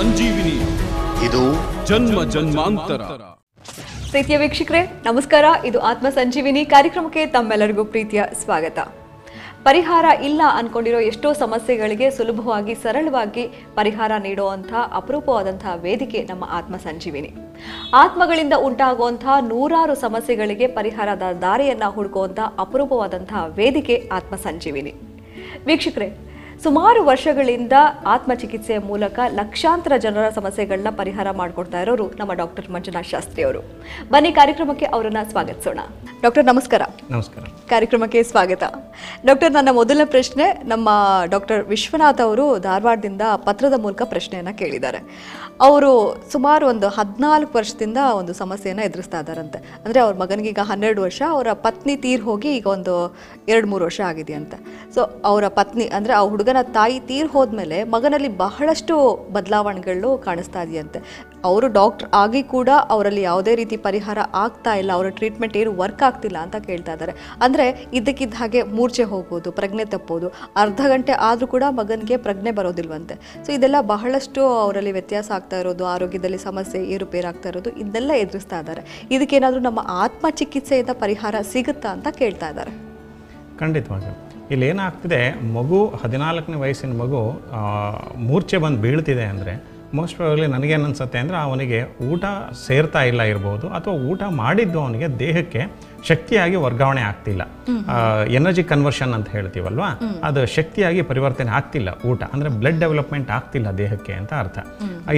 ಸಂಜೀವಿನಿ, ಇದು ಜನ್ಮ ಜನ್ಮಾಂತರ. ಪ್ರೀತಿಯ ವೀಕ್ಷಕರೇ ನಮಸ್ಕಾರ. ಇದು ಆತ್ಮ ಸಂಜೀವಿನಿ ಕಾರ್ಯಕ್ರಮಕ್ಕೆ ತಮ್ಮೆಲ್ಲರಿಗೂ ಪ್ರೀತಿಯ ಸ್ವಾಗತ. ಪರಿಹಾರ ಇಲ್ಲ ಅನ್ಕೊಂಡಿರೋ ಎಷ್ಟೋ ಸಮಸ್ಯೆಗಳಿಗೆ ಸುಲಭವಾಗಿ ಸರಳವಾಗಿ ಪರಿಹಾರ ನೀಡುವಂತಹ ಅಪರೂಪವಾದಂತಹ ವೇದಿಕೆ ನಮ್ಮ ಆತ್ಮ ಸಂಜೀವಿನಿ. ಆತ್ಮಗಳಿಂದ ಉಂಟಾಗುವಂತಹ ನೂರಾರು ಸಮಸ್ಯೆಗಳಿಗೆ ಪರಿಹಾರದ ದಾರಿಯನ್ನ ಹುಡುಕುವಂತಹ ಅಪರೂಪವಾದಂತಹ ವೇದಿಕೆ ಆತ್ಮ ಸಂಜೀವಿನಿ. ವೀಕ್ಷಕರೇ, ಸುಮಾರು ವರ್ಷಗಳಿಂದ ಆತ್ಮಚಿಕಿತ್ಸೆಯ ಮೂಲಕ ಲಕ್ಷಾಂತರ ಜನರ ಸಮಸ್ಯೆಗಳನ್ನ ಪರಿಹಾರ ಮಾಡಿಕೊಡ್ತಾ ಇರೋರು ನಮ್ಮ ಡಾಕ್ಟರ್ ಮಂಜುನಾಥ್ ಶಾಸ್ತ್ರಿ ಅವರು. ಬನ್ನಿ ಕಾರ್ಯಕ್ರಮಕ್ಕೆ ಅವರನ್ನ ಸ್ವಾಗತಿಸೋಣ. ಡಾಕ್ಟರ್ ನಮಸ್ಕಾರ. ನಮಸ್ಕಾರ. ಕಾರ್ಯಕ್ರಮಕ್ಕೆ ಸ್ವಾಗತ. ಡಾಕ್ಟರ್, ನನ್ನ ಮೊದಲನೇ ಪ್ರಶ್ನೆ, ನಮ್ಮ ಡಾಕ್ಟರ್ ವಿಶ್ವನಾಥ್ ಅವರು ಧಾರವಾಡದಿಂದ ಪತ್ರದ ಮೂಲಕ ಪ್ರಶ್ನೆಯನ್ನ ಕೇಳಿದ್ದಾರೆ. ಅವರು ಸುಮಾರು ಒಂದು 14 ವರ್ಷದಿಂದ ಒಂದು ಸಮಸ್ಯೆಯನ್ನು ಎದುರಿಸ್ತಾ ಇದ್ದಾರಂತೆ. ಅಂದರೆ ಅವ್ರ ಮಗನಿಗೆ ಈಗ 12 ವರ್ಷ, ಅವರ ಪತ್ನಿ ತೀರ್ ಹೋಗಿ ಈಗ ಒಂದು 2-3 ವರ್ಷ ಆಗಿದೆಯಂತೆ. ಸೊ ಅವರ ಪತ್ನಿ ಅಂದರೆ ಆ ಹುಡುಗನ ತಾಯಿ ತೀರ್ ಹೋದ್ಮೇಲೆ ಮಗನಲ್ಲಿ ಬಹಳಷ್ಟು ಬದಲಾವಣೆಗಳು ಕಾಣಿಸ್ತಾ ಇದೆಯಂತೆ. ಅವರು ಡಾಕ್ಟರ್ ಆಗಿ ಕೂಡ ಅವರಲ್ಲಿ ಯಾವುದೇ ರೀತಿ ಪರಿಹಾರ ಆಗ್ತಾ ಇಲ್ಲ, ಅವರ ಟ್ರೀಟ್ಮೆಂಟ್ ಏನು ವರ್ಕ್ ಆಗ್ತಿಲ್ಲ ಅಂತ ಕೇಳ್ತಾ ಇದ್ದಾರೆ. ಅಂದರೆ ಇದ್ದಕ್ಕಿದ್ದ ಹಾಗೆ ಮೂರ್ಛೆ ಹೋಗ್ಬೋದು, ಪ್ರಜ್ಞೆ ತಪ್ಪೋದು, ಅರ್ಧ ಗಂಟೆ ಆದರೂ ಕೂಡ ಮಗನಿಗೆ ಪ್ರಜ್ಞೆ ಬರೋದಿಲ್ವಂತೆ. ಸೊ ಇದೆಲ್ಲ ಬಹಳಷ್ಟು ಅವರಲ್ಲಿ ವ್ಯತ್ಯಾಸ ಆಗ್ತಾ ಇರೋದು, ಆರೋಗ್ಯದಲ್ಲಿ ಸಮಸ್ಯೆ ಏರುಪೇರಾಗ್ತಾ ಇರೋದು, ಇದೆಲ್ಲ ಎದುರಿಸ್ತಾ ಇದ್ದಾರೆ. ಇದಕ್ಕೇನಾದರೂ ನಮ್ಮ ಆತ್ಮ ಚಿಕಿತ್ಸೆಯಿಂದ ಪರಿಹಾರ ಸಿಗುತ್ತಾ ಅಂತ ಕೇಳ್ತಾ ಇದ್ದಾರೆ. ಖಂಡಿತವಾಗಿ ಇಲ್ಲಿ ಏನಾಗ್ತಿದೆ, ಮಗು 14ನೇ ವಯಸ್ಸಿನ ಮಗು ಮೂರ್ಛೆ ಬಂದು ಬೀಳ್ತಿದೆ ಅಂದರೆ ಮೋಸ್ಟ್ ಪ್ರಾಬಬ್ಲಿ ನನಗೇನು ಅನ್ಸುತ್ತೆ ಅಂದರೆ ಅವನಿಗೆ ಊಟ ಸೇರ್ತಾ ಇಲ್ಲ ಇರ್ಬೋದು, ಅಥವಾ ಊಟ ಮಾಡಿದ್ದು ಅವನಿಗೆ ದೇಹಕ್ಕೆ ಶಕ್ತಿಯಾಗಿ ವರ್ಗಾವಣೆ ಆಗ್ತಿಲ್ಲ. ಎನರ್ಜಿ ಕನ್ವರ್ಷನ್ ಅಂತ ಹೇಳ್ತೀವಲ್ವಾ, ಅದು ಶಕ್ತಿಯಾಗಿ ಪರಿವರ್ತನೆ ಆಗ್ತಿಲ್ಲ. ಊಟ ಅಂದರೆ ಬ್ಲಡ್ ಡೆವಲಪ್ಮೆಂಟ್ ಆಗ್ತಿಲ್ಲ ದೇಹಕ್ಕೆ ಅಂತ ಅರ್ಥ.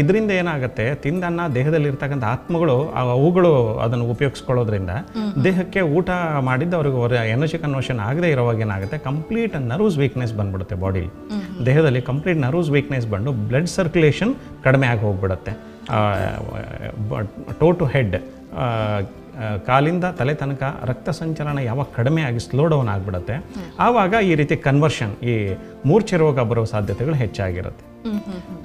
ಇದರಿಂದ ಏನಾಗುತ್ತೆ, ತಿಂದನ್ನ ದೇಹದಲ್ಲಿ ಇರ್ತಕ್ಕಂಥ ಆತ್ಮಗಳು ಅವುಗಳು ಅದನ್ನು ಉಪಯೋಗಿಸ್ಕೊಳ್ಳೋದ್ರಿಂದ ದೇಹಕ್ಕೆ ಊಟ ಮಾಡಿದ್ದು ಅವ್ರಿಗೆ ಎನರ್ಜಿ ಕನ್ವರ್ಷನ್ ಆಗದೆ ಇರೋವಾಗ ಏನಾಗುತ್ತೆ, ಕಂಪ್ಲೀಟ್ ನರ್ವ್ಸ್ ವೀಕ್ನೆಸ್ ಬಂದ್ಬಿಡುತ್ತೆ ಬಾಡಿಲಿ. ದೇಹದಲ್ಲಿ ಕಂಪ್ಲೀಟ್ ನರ್ವ್ಸ್ ವೀಕ್ನೆಸ್ ಬಂದು ಬ್ಲಡ್ ಸರ್ಕ್ಯುಲೇಷನ್ ಕಡಿಮೆ ಆಗಿ ಹೋಗ್ಬಿಡುತ್ತೆ. ಟೋ ಟು ಹೆಡ್, ಕಾಲಿಂದ ತಲೆ ತನಕ ರಕ್ತ ಸಂಚಲನ ಯಾವಾಗ ಕಡಿಮೆ ಆಗಿ ಸ್ಲೋ ಡೌನ್ ಆಗಿಬಿಡುತ್ತೆ, ಆವಾಗ ಈ ರೀತಿ ಕನ್ವರ್ಷನ್, ಈ ಮೂರ್ಛೆ ರೋಗ ಬರೋ ಸಾಧ್ಯತೆಗಳು ಹೆಚ್ಚಾಗಿರುತ್ತೆ.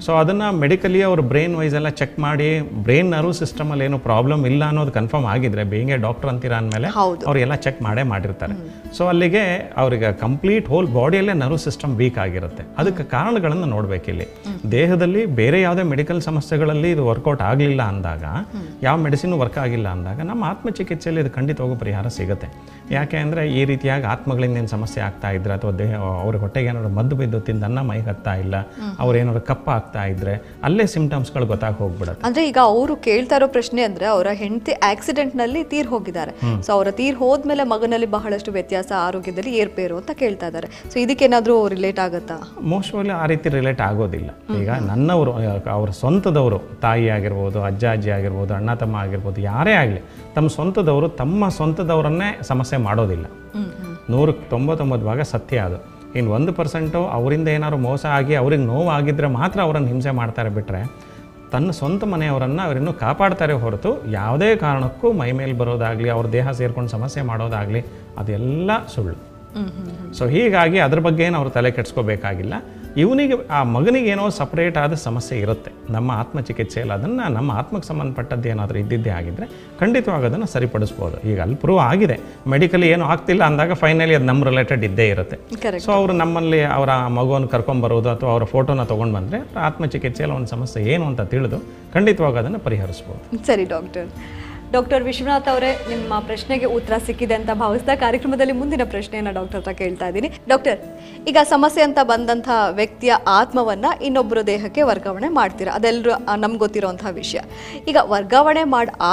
ಸೊ ಅದನ್ನು ಮೆಡಿಕಲಿ ಅವರು ಬ್ರೈನ್ ವೈಸ್ ಎಲ್ಲ ಚೆಕ್ ಮಾಡಿ ಬ್ರೈನ್ ನರ್ವ್ ಸಿಸ್ಟಮಲ್ಲಿ ಏನು ಪ್ರಾಬ್ಲಮ್ ಇಲ್ಲ ಅನ್ನೋದು ಕನ್ಫರ್ಮ್ ಆಗಿದ್ರೆ, ಬೇಂಗೆ ಡಾಕ್ಟರ್ ಅಂತೀರ ಅಂದಮೇಲೆ ಅವರೆಲ್ಲ ಚೆಕ್ ಮಾಡಿರ್ತಾರೆ. ಸೊ ಅಲ್ಲಿಗೆ ಅವ್ರಿಗೆ ಕಂಪ್ಲೀಟ್ ಹೋಲ್ ಬಾಡಿಯಲ್ಲೇ ನರ್ವ್ ಸಿಸ್ಟಮ್ ವೀಕ್ ಆಗಿರುತ್ತೆ. ಅದಕ್ಕೆ ಕಾರಣಗಳನ್ನು ನೋಡಬೇಕಿಲ್ಲಿ. ದೇಹದಲ್ಲಿ ಬೇರೆ ಯಾವುದೇ ಮೆಡಿಕಲ್ ಸಮಸ್ಯೆಗಳಲ್ಲಿ ಇದು ವರ್ಕೌಟ್ ಆಗಲಿಲ್ಲ ಅಂದಾಗ, ಯಾವ ಮೆಡಿಸಿನ್ ವರ್ಕ್ ಆಗಿಲ್ಲ ಅಂದಾಗ, ನಮ್ಮ ಆತ್ಮಚಿಕಿತ್ಸೆಯಲ್ಲಿ ಇದು ಖಂಡಿತವಾಗೂ ಪರಿಹಾರ ಸಿಗುತ್ತೆ. ಯಾಕೆ ಅಂದರೆ ಈ ರೀತಿಯಾಗಿ ಆತ್ಮಗಳಿಂದ ಏನು ಸಮಸ್ಯೆ ಆಗ್ತಾ ಇದ್ರೆ, ಅಥವಾ ದೇಹ ಅವ್ರ ಹೊಟ್ಟೆಗೆ ಏನಾದ್ರು ಮದ್ದು ಬಿದ್ದು ತಿಂದು ಅನ್ನ ಮೈಗೆ ಹತ್ತಾ ಇಲ್ಲ, ಅವ್ರೇನಾದ್ರು ಕಪ್ಪ ಆಗ್ತಾ ಇದ್ರೆ ಅಲ್ಲೇ ಸಿಂಪ್ಟಮ್ಸ್ಗಳು ಗೊತ್ತಾಗಿ ಹೋಗ್ಬಿಡುತ್ತೆ. ಅಂದ್ರೆ ಈಗ ಅವರು ಕೇಳ್ತಾ ಇರೋ ಪ್ರಶ್ನೆ ಅಂದ್ರೆ, ಅವರ ಹೆಂಡತಿ ಆಕ್ಸಿಡೆಂಟ್ ನಲ್ಲಿ ತೀರ್ ಹೋಗಿದ್ದಾರೆ. ಸೊ ಅವರ ತೀರ್ ಹೋದ್ಮೇಲೆ ಮಗನಲ್ಲಿ ಬಹಳಷ್ಟು ವ್ಯತ್ಯಾಸ, ಆರೋಗ್ಯದಲ್ಲಿ ಏರ್ಪೇರು ಅಂತ ಕೇಳ್ತಾ ಇದ್ದಾರೆ. ಸೊ ಇದಕ್ಕೇನಾದ್ರೂ ರಿಲೇಟ್ ಆಗುತ್ತಾ? ಮೋಸ್ಟ್ ಆಫ್ಲಿ ಆ ರೀತಿ ರಿಲೇಟ್ ಆಗೋದಿಲ್ಲ. ಈಗ ನನ್ನವರು, ಅವ್ರ ಸ್ವಂತದವರು, ತಾಯಿ ಆಗಿರ್ಬೋದು, ಅಜ್ಜ ಅಜ್ಜಿ ಆಗಿರ್ಬೋದು, ಅಣ್ಣ ತಮ್ಮ ಆಗಿರ್ಬೋದು, ಯಾರೇ ಆಗಲಿ ತಮ್ಮ ಸ್ವಂತದವರು ತಮ್ಮ ಸ್ವಂತದವರನ್ನೇ ಸಮಸ್ಯೆ ಮಾಡೋದಿಲ್ಲ. 199% ಸತ್ಯ ಅದು. ಇನ್ನು 1% ಅವರಿಂದ ಏನಾದ್ರು ಮೋಸ ಆಗಿ ಅವ್ರಿಗೆ ನೋವಾಗಿದ್ದರೆ ಮಾತ್ರ ಅವರನ್ನು ಹಿಂಸೆ ಮಾಡ್ತಾರೆ. ಬಿಟ್ಟರೆ ತನ್ನ ಸ್ವಂತ ಮನೆಯವರನ್ನು ಅವರಿನ್ನೂ ಕಾಪಾಡ್ತಾರೆ ಹೊರತು ಯಾವುದೇ ಕಾರಣಕ್ಕೂ ಮೈ ಮೇಲೆ ಬರೋದಾಗಲಿ, ಅವ್ರ ದೇಹ ಸೇರ್ಕೊಂಡು ಸಮಸ್ಯೆ ಮಾಡೋದಾಗಲಿ ಅದೆಲ್ಲ ಸುಳ್ಳು. ಸೊ ಹೀಗಾಗಿ ಅದ್ರ ಬಗ್ಗೆ ಏನು ಅವರು ತಲೆ ಕೆಡಿಸ್ಕೋಬೇಕಾಗಿಲ್ಲ. ಇವನಿಗೆ, ಆ ಮಗನಿಗೆ ಏನೋ ಸಪ್ರೇಟ್ ಆದ ಸಮಸ್ಯೆ ಇರುತ್ತೆ. ನಮ್ಮ ಆತ್ಮಚಿಕಿತ್ಸೆಯಲ್ಲಿ ಅದನ್ನು, ನಮ್ಮ ಆತ್ಮಕ್ಕೆ ಸಂಬಂಧಪಟ್ಟದ್ದು ಏನಾದರೂ ಇದ್ದಿದ್ದೇ ಆಗಿದ್ದರೆ ಖಂಡಿತವಾಗಿ ಅದನ್ನು ಸರಿಪಡಿಸ್ಬೋದು. ಈಗ ಅಲ್ಲಿ ಪ್ರೂವ್ ಆಗಿದೆ, ಮೆಡಿಕಲಿ ಏನೂ ಆಗ್ತಿಲ್ಲ ಅಂದಾಗ ಫೈನಲಿ ಅದು ನಮ್ಮ ರಿಲೇಟೆಡ್ ಇದ್ದೇ ಇರುತ್ತೆ. ಸೊ ಅವರು ನಮ್ಮಲ್ಲಿ ಅವರ ಮಗುವನ್ನು ಕರ್ಕೊಂಬರೋದು ಅಥವಾ ಅವರ ಫೋಟೋನ ತೊಗೊಂಡು ಬಂದರೆ ಆತ್ಮಚಿಕಿತ್ಸೆಯಲ್ಲಿ ಒಂದು ಸಮಸ್ಯೆ ಏನು ಅಂತ ತಿಳಿದು ಖಂಡಿತವಾಗಿ ಅದನ್ನು ಪರಿಹರಿಸ್ಬೋದು. ಸರಿ ಡಾಕ್ಟರ್ ವಿಶ್ವನಾಥ್ ಅವರೇ, ನಿಮ್ಮ ಪ್ರಶ್ನೆಗೆ ಉತ್ತರ ಸಿಕ್ಕಿದೆ ಅಂತ ಭಾವಿಸ್ತಾ ಕಾರ್ಯಕ್ರಮದಲ್ಲಿ ಮುಂದಿನ ಪ್ರಶ್ನೆಯನ್ನು ಡಾಕ್ಟರ್ ಹತ್ರ ಕೇಳ್ತಾ ಇದ್ದೀನಿ. ಡಾಕ್ಟರ್, ಈಗ ಸಮಸ್ಯೆ ಅಂತ ಬಂದಂಥ ವ್ಯಕ್ತಿಯ ಆತ್ಮವನ್ನ ಇನ್ನೊಬ್ಬರ ದೇಹಕ್ಕೆ ವರ್ಗಾವಣೆ ಮಾಡ್ತೀರಾ, ಅದೆಲ್ಲರೂ ನಮ್ಗೆ ಗೊತ್ತಿರೋಂಥ ವಿಷಯ. ಈಗ ವರ್ಗಾವಣೆ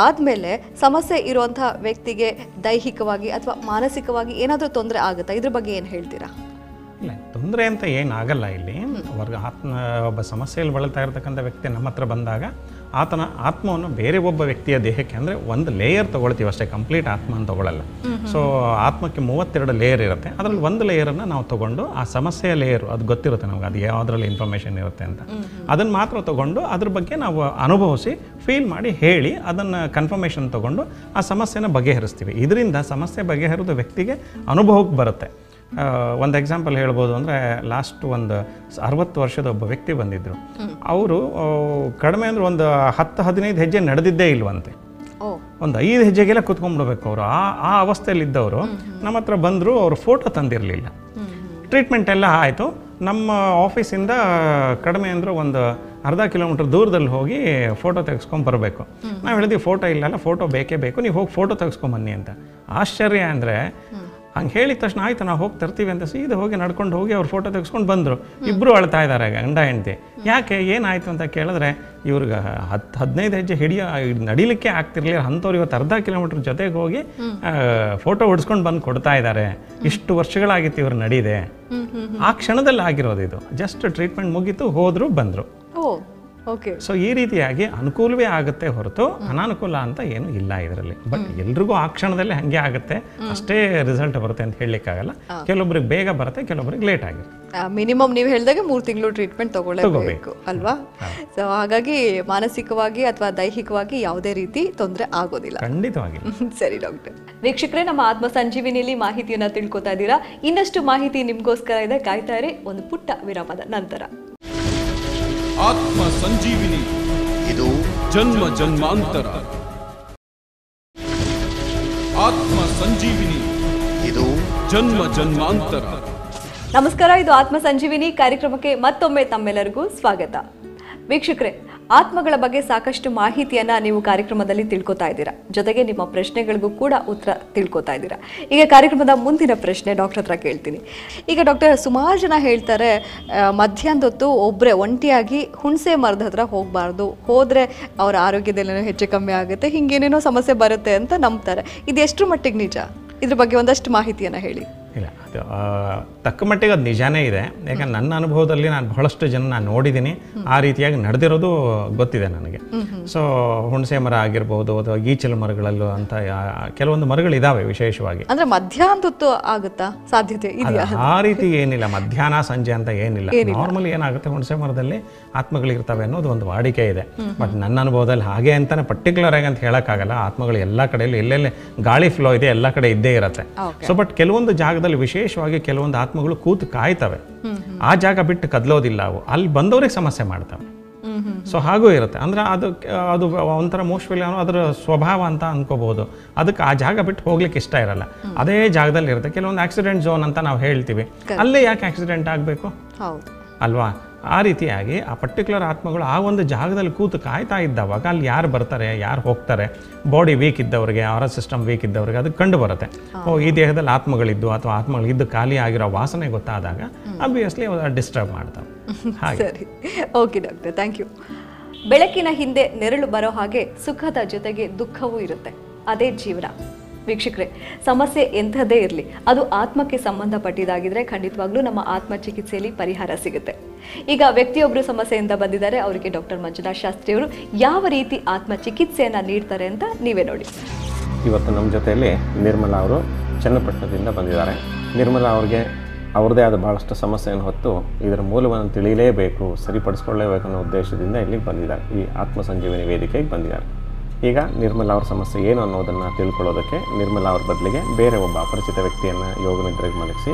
ಆದ್ಮೇಲೆ ಸಮಸ್ಯೆ ಇರುವಂಥ ವ್ಯಕ್ತಿಗೆ ದೈಹಿಕವಾಗಿ ಅಥವಾ ಮಾನಸಿಕವಾಗಿ ಏನಾದರೂ ತೊಂದರೆ ಆಗುತ್ತಾ? ಇದ್ರ ಬಗ್ಗೆ ಏನು ಹೇಳ್ತೀರಾ? ಇಲ್ಲ, ತೊಂದರೆ ಅಂತ ಏನಾಗಲ್ಲ. ಇಲ್ಲಿ ಒಬ್ಬ ಸಮಸ್ಯೆಯಲ್ಲಿ ಬಳಲ್ತಾ ಇರತಕ್ಕಂಥ ವ್ಯಕ್ತಿ ನಮ್ಮ ಹತ್ರ ಬಂದಾಗ ಆತನ ಆತ್ಮವನ್ನು ಬೇರೆ ಒಬ್ಬ ವ್ಯಕ್ತಿಯ ದೇಹಕ್ಕೆ, ಅಂದರೆ ಒಂದು ಲೇಯರ್ ತೊಗೊಳ್ತೀವಿ ಅಷ್ಟೇ, ಕಂಪ್ಲೀಟ್ ಆತ್ಮನ ತೊಗೊಳ್ಳಲ್ಲ. ಸೊ ಆತ್ಮಕ್ಕೆ 32 ಲೇಯರ್ ಇರುತ್ತೆ. ಅದರಲ್ಲಿ ಒಂದು ಲೇಯರನ್ನು ನಾವು ತೊಗೊಂಡು, ಆ ಸಮಸ್ಯೆಯ ಲೇಯರು ಅದು ಗೊತ್ತಿರುತ್ತೆ ನಮ್ಗೆ, ಅದು ಯಾವುದರಲ್ಲಿ ಇನ್ಫಾರ್ಮೇಷನ್ ಇರುತ್ತೆ ಅಂತ, ಅದನ್ನು ಮಾತ್ರ ತೊಗೊಂಡು ಅದ್ರ ಬಗ್ಗೆ ನಾವು ಅನುಭವಿಸಿ ಫೀಲ್ ಮಾಡಿ ಹೇಳಿ ಅದನ್ನು ಕನ್ಫರ್ಮೇಷನ್ ತೊಗೊಂಡು ಆ ಸಮಸ್ಯೆನ ಬಗೆಹರಿಸ್ತೀವಿ. ಇದರಿಂದ ಸಮಸ್ಯೆ ಬಗೆಹರಿದ ವ್ಯಕ್ತಿಗೆ ಅನುಭವಕ್ಕೆ ಬರುತ್ತೆ. ಒಂದು ಎಕ್ಸಾಂಪಲ್ ಹೇಳ್ಬೋದು ಅಂದರೆ, ಲಾಸ್ಟ್ ಒಂದು 60 ವರ್ಷದ ಒಬ್ಬ ವ್ಯಕ್ತಿ ಬಂದಿದ್ದರು. ಅವರು ಕಡಿಮೆ ಅಂದರೆ ಒಂದು 10-15 ಹೆಜ್ಜೆ ನಡೆದಿದ್ದೇ ಇಲ್ವಂತೆ. ಒಂದು 5 ಹೆಜ್ಜೆಗೆಲ್ಲ ಕುತ್ಕೊಂಡ್ಬಿಡ್ಬೇಕು ಅವರು. ಆ ಅವಸ್ಥೆಯಲ್ಲಿದ್ದವರು ನಮ್ಮ ಹತ್ರ ಬಂದರು. ಅವರು ಫೋಟೋ ತಂದಿರಲಿಲ್ಲ. ಟ್ರೀಟ್ಮೆಂಟ್ ಎಲ್ಲ ಆಯಿತು. ನಮ್ಮ ಆಫೀಸಿಂದ ಕಡಿಮೆ ಅಂದರೂ ಒಂದು ಅರ್ಧ ಕಿಲೋಮೀಟರ್ ದೂರದಲ್ಲಿ ಹೋಗಿ ಫೋಟೋ ತೆಗೆಸ್ಕೊಂಡು ಬರಬೇಕು. ನಾವು ಹೇಳಿದ್ವಿ ಫೋಟೋ ಇಲ್ಲಲ್ಲ, ಫೋಟೋ ಬೇಕೇ ಬೇಕು, ನೀವು ಹೋಗಿ ಫೋಟೋ ತೆಗೆಸ್ಕೊಂಬನ್ನಿ ಅಂತ. ಆಶ್ಚರ್ಯ ಅಂದರೆ ಹಂಗೆ ಹೇಳಿದ ತಕ್ಷಣ ಆಯ್ತು ನಾವು ಹೋಗಿ ತರ್ತೀವಿ ಅಂತ ಸೀದಾ ಹೋಗಿ ನಡ್ಕೊಂಡು ಹೋಗಿ ಅವ್ರು ಫೋಟೋ ತೆಗೆಸ್ಕೊಂಡು ಬಂದರು. ಇಬ್ಬರು ಅಳ್ತಾ ಇದ್ದಾರೆ ಗಂಡ ಹೆಂಡತಿ. ಯಾಕೆ ಏನಾಯಿತು ಅಂತ ಕೇಳಿದ್ರೆ ಇವ್ರಿಗೆ 10-15 ಹೆಜ್ಜೆ ನಡಿಲಿಕ್ಕೆ ಆಗ್ತಿರ್ಲಿಲ್ಲ ಅಂಥವ್ರು ಇವತ್ತು ಅರ್ಧ ಕಿಲೋಮೀಟ್ರ್ ಜೊತೆಗೆ ಹೋಗಿ ಫೋಟೋ ಹೊಡ್ಸ್ಕೊಂಡು ಬಂದು ಕೊಡ್ತಾ ಇದ್ದಾರೆ. ಇಷ್ಟು ವರ್ಷಗಳಾಗಿತ್ತು ಇವ್ರು ನಡೀದೆ. ಆ ಕ್ಷಣದಲ್ಲಿ ಆಗಿರೋದು ಇದು. ಜಸ್ಟ್ ಟ್ರೀಟ್ಮೆಂಟ್ ಮುಗೀತು, ಹೋದ್ರು ಬಂದರು. ಸೊ ಈ ರೀತಿಯಾಗಿ ಅನುಕೂಲವೇ ಆಗುತ್ತೆ ಹೊರತು ಅನಾನುಕೂಲ ಅಂತ ಏನು ಇಲ್ಲ ಇದರಲ್ಲಿ. ಬಟ್ ಎಲ್ರಿಗೂ ಆ ಕ್ಷಣದಲ್ಲಿ ಹಾಗೆ ಆಗುತ್ತೆ, ಅಷ್ಟೇ ರಿಸಲ್ಟ್ ಬರುತ್ತೆ ಅಂತ ಹೇಳಲಿಕ್ಕಾಗಲ್ಲ. ಕೆಲವೊಬ್ರಿಗೆ ಬೇಗ ಬರುತ್ತೆ, ಕೆಲವೊಬ್ರಿಗೆ ಲೇಟ್ ಆಗಿರುತ್ತೆ. ಮಿನಿಮಮ್ ನೀವು ಹೇಳಿದಾಗೆ 3 ತಿಂಗಳು ಟ್ರೀಟ್ಮೆಂಟ್ ತಗೊಳ್ಳೇಬೇಕು ಅಲ್ವಾ? ಸೊ ಹಾಗಾಗಿ ಮಾನಸಿಕವಾಗಿ ಅಥವಾ ದೈಹಿಕವಾಗಿ ಯಾವುದೇ ರೀತಿ ತೊಂದರೆ ಆಗೋದಿಲ್ಲ. ಖಂಡಿತವಾಗಿ. ಸರಿ ಡಾಕ್ಟರ್. ವೀಕ್ಷಕರೇ, ನಮ್ಮ ಆತ್ಮ ಸಂಜೀವಿನಿಯಲ್ಲಿ ಮಾಹಿತಿಯನ್ನ ತಿಳ್ಕೊತಾ ಇದ್ದೀರಾ. ಇನ್ನಷ್ಟು ಮಾಹಿತಿ ನಿಮ್ಗೋಸ್ಕರ ಇದೆ, ಕಾಯ್ತಾ ಇರಿ ಒಂದು ಪುಟ್ಟ ವಿರಾಮದ ನಂತರ. ಆತ್ಮ ಸಂಜೀವಿನಿ, ಇದು ಜನ್ಮ ಜನ್ಮಾಂತರ. ಆತ್ಮ ಸಂಜೀವಿನಿ, ಇದು ಜನ್ಮ ಜನ್ಮಾಂತರ. ನಮಸ್ಕಾರ, ಇದು ಆತ್ಮ ಸಂಜೀವಿನಿ ಕಾರ್ಯಕ್ರಮಕ್ಕೆ ಮತ್ತೊಮ್ಮೆ ತಮ್ಮೆಲ್ಲರಿಗೂ ಸ್ವಾಗತ. ವೀಕ್ಷಕರೇ, ಆತ್ಮಗಳ ಬಗ್ಗೆ ಸಾಕಷ್ಟು ಮಾಹಿತಿಯನ್ನ ನೀವು ಕಾರ್ಯಕ್ರಮದಲ್ಲಿ ತಿಳ್ಕೊತಾ ಇದ್ದೀರಾ. ಜೊತೆಗೆ ನಿಮ್ಮ ಪ್ರಶ್ನೆಗಳಿಗೂ ಕೂಡ ಉತ್ತರ ತಿಳ್ಕೊತಾ ಇದ್ದೀರಾ. ಈಗ ಕಾರ್ಯಕ್ರಮದ ಮುಂದಿನ ಪ್ರಶ್ನೆ ಡಾಕ್ಟರ್ ಹತ್ರ ಕೇಳ್ತೀನಿ. ಈಗ ಡಾಕ್ಟರ್, ಸುಮಾರು ಜನ ಹೇಳ್ತಾರೆ ಮಧ್ಯಾಹ್ನದೊತ್ತು ಒಬ್ಬರೇ ಒಂಟಿಯಾಗಿ ಹುಣಸೆ ಮರದ ಹತ್ರ ಹೋಗಬಾರ್ದು, ಹೋದರೆ ಅವರ ಆರೋಗ್ಯದಲ್ಲೇನೋ ಹೆಚ್ಚು ಕಮ್ಮಿ ಆಗುತ್ತೆ, ಹಿಂಗೇನೇನೋ ಸಮಸ್ಯೆ ಬರುತ್ತೆ ಅಂತ ನಂಬ್ತಾರೆ. ಇದು ಎಷ್ಟರ ಮಟ್ಟಿಗೆ ನಿಜ? ಇದ್ರ ಬಗ್ಗೆ ಒಂದಷ್ಟು ಮಾಹಿತಿಯನ್ನು ಹೇಳಿ. ಇಲ್ಲ, ಅದು ತಕ್ಕ ಮಟ್ಟಿಗೆ ಅದು ನಿಜಾನೇ ಇದೆ. ಯಾಕಂದ್ರೆ ನನ್ನ ಅನುಭವದಲ್ಲಿ ನಾನು ಬಹಳಷ್ಟು ಜನ ನಾನು ನೋಡಿದ್ದೀನಿ, ಆ ರೀತಿಯಾಗಿ ನಡೆದಿರೋದು ಗೊತ್ತಿದೆ ನನಗೆ. ಸೊ ಹುಣಸೆ ಮರ ಆಗಿರ್ಬೋದು ಅಥವಾ ಈಚಲು ಮರಗಳಲ್ಲೂ ಅಂತ ಕೆಲವೊಂದು ಮರಗಳಿದ್ದಾವೆ ವಿಶೇಷವಾಗಿ. ಅಂದ್ರೆ ಮಧ್ಯಾಹ್ನದೊತ್ತು ಆಗುತ್ತಾ ಸಾಧ್ಯತೆ ಇದೆಯಾ? ಆ ರೀತಿ ಏನಿಲ್ಲ, ಮಧ್ಯಾಹ್ನ ಸಂಜೆ ಅಂತ ಏನಿಲ್ಲ. ನಾರ್ಮಲಿ ಏನಾಗುತ್ತೆ, ಹುಣಸೆ ಮರದಲ್ಲಿ ಆತ್ಮಗಳಿರ್ತವೆ ಅನ್ನೋದು ಒಂದು ವಾಡಿಕೆ ಇದೆ. ಬಟ್ ನನ್ನ ಅನುಭವದಲ್ಲಿ ಹಾಗೆ ಅಂತಾನೆ ಪರ್ಟಿಕ್ಯುಲರ್ ಆಗಿ ಅಂತ ಹೇಳೋಕ್ಕಾಗಲ್ಲ. ಆತ್ಮಗಳು ಎಲ್ಲ ಕಡೆಯಲ್ಲೂ ಎಲ್ಲೆಲ್ಲಿ ಗಾಳಿ ಫ್ಲೋ ಇದೆ ಎಲ್ಲ ಕಡೆ ಇದ್ದೇ ಇರುತ್ತೆ. ಸೊ ಬಟ್ ಕೆಲವೊಂದು ಜಾಗದಲ್ಲಿ ವಿಶೇಷವಾಗಿ ಕೆಲವೊಂದು ಆತ್ಮಗಳು ಕೂತು ಕಾಯ್ತವೆ. ಆ ಜಾಗ ಬಿಟ್ಟು ಕದಲೋದಿಲ್ಲ ಅವು, ಅಲ್ಲಿ ಬಂದವ್ರಿಗೆ ಸಮಸ್ಯೆ ಮಾಡ್ತವೆ. ಸೊ ಹಾಗೂ ಇರುತ್ತೆ. ಅಂದ್ರೆ ಅದು ಒಂಥರ ಮೋಸ್ಟ್ಲಿ ಅದರ ಸ್ವಭಾವ ಅಂತ ಅನ್ಕೋಬಹುದು. ಅದಕ್ಕೆ ಆ ಜಾಗ ಬಿಟ್ಟು ಹೋಗ್ಲಿಕ್ಕೆ ಇಷ್ಟ ಇರಲ್ಲ, ಅದೇ ಜಾಗದಲ್ಲಿ ಇರುತ್ತೆ. ಕೆಲವೊಂದು ಆಕ್ಸಿಡೆಂಟ್ ಝೋನ್ ಅಂತ ನಾವು ಹೇಳ್ತೀವಿ, ಅಲ್ಲೇ ಯಾಕೆ ಆಕ್ಸಿಡೆಂಟ್ ಆಗಬೇಕು ಅಲ್ವಾ? ಆ ರೀತಿಯಾಗಿ ಆ ಪರ್ಟಿಕ್ಯುಲರ್ ಆತ್ಮಗಳು ಆ ಒಂದು ಜಾಗದಲ್ಲಿ ಕೂತು ಕಾಯ್ತಾ ಇದ್ದವಾಗ ಅಲ್ಲಿ ಯಾರು ಬರ್ತಾರೆ, ಯಾರು ಹೋಗ್ತಾರೆ, ಬಾಡಿ ವೀಕ್ ಇದ್ದವ್ರಿಗೆ, ಅವರ ಸಿಸ್ಟಮ್ ವೀಕ್ ಇದ್ದವ್ರಿಗೆ ಅದು ಕಂಡು ಬರುತ್ತೆ. ಈ ದೇಹದಲ್ಲಿ ಆತ್ಮಗಳಿದ್ದು ಅಥವಾ ಆತ್ಮಗಳಿದ್ದು ಖಾಲಿ ಆಗಿರೋ ವಾಸನೆ ಗೊತ್ತಾದಾಗ ಆಬ್ವಿಯಸ್ಲಿ ಡಿಸ್ಟರ್ಬ್ ಮಾಡ್ತವೆ. ಸರಿ, ಓಕೆ ಡಾಕ್ಟರ್, ಥ್ಯಾಂಕ್ ಯು. ಬೆಳಕಿನ ಹಿಂದೆ ನೆರಳು ಬರೋ ಹಾಗೆ ಸುಖದ ಜೊತೆಗೆ ದುಃಖವೂ ಇರುತ್ತೆ, ಅದೇ ಜೀವನ. ವೀಕ್ಷಕರೇ, ಸಮಸ್ಯೆ ಎಂಥದ್ದೇ ಇರಲಿ, ಅದು ಆತ್ಮಕ್ಕೆ ಸಂಬಂಧಪಟ್ಟಿದ್ದಾಗಿದ್ರೆ ಖಂಡಿತವಾಗ್ಲೂ ನಮ್ಮ ಆತ್ಮ ಚಿಕಿತ್ಸೆಯಲ್ಲಿ ಪರಿಹಾರ ಸಿಗುತ್ತೆ. ಈಗ ವ್ಯಕ್ತಿಯೊಬ್ಬರು ಸಮಸ್ಯೆಯಿಂದ ಬಂದಿದ್ದಾರೆ, ಅವರಿಗೆ ಡಾಕ್ಟರ್ ಮಂಜುನಾಥ್ ಶಾಸ್ತ್ರಿ ಅವರು ಯಾವ ರೀತಿ ಆತ್ಮ ಚಿಕಿತ್ಸೆಯನ್ನು ನೀಡ್ತಾರೆ ಅಂತ ನೀವೇ ನೋಡಿ. ಇವತ್ತು ನಮ್ಮ ಜೊತೆಯಲ್ಲಿ ನಿರ್ಮಲಾ ಅವರು ಚನ್ನಪಟ್ಟಣದಿಂದ ಬಂದಿದ್ದಾರೆ. ನಿರ್ಮಲಾ ಅವ್ರಿಗೆ ಅವ್ರದ್ದೇ ಆದ ಭಾಳಷ್ಟು ಸಮಸ್ಯೆಯನ್ನು ಹೊತ್ತು ಇದರ ಮೂಲವನ್ನು ತಿಳಿಯಲೇಬೇಕು, ಸರಿಪಡಿಸ್ಕೊಳ್ಳೇಬೇಕು ಅನ್ನೋ ಉದ್ದೇಶದಿಂದ ಇಲ್ಲಿಗೆ ಬಂದಿದ್ದಾರೆ. ಈ ಆತ್ಮ ಸಂಜೀವಿನಿ ವೇದಿಕೆಗೆ ಬಂದಿದ್ದಾರೆ. ಈಗ ನಿರ್ಮಲಾ ಅವ್ರ ಸಮಸ್ಯೆ ಏನು ಅನ್ನೋದನ್ನು ತಿಳ್ಕೊಳ್ಳೋದಕ್ಕೆ ನಿರ್ಮಲಾ ಅವ್ರ ಬದಲಿಗೆ ಬೇರೆ ಒಬ್ಬ ಅಪರಿಚಿತ ವ್ಯಕ್ತಿಯನ್ನು ಯೋಗ ನಿದ್ರೆಗೆ ಮಲಗಿಸಿ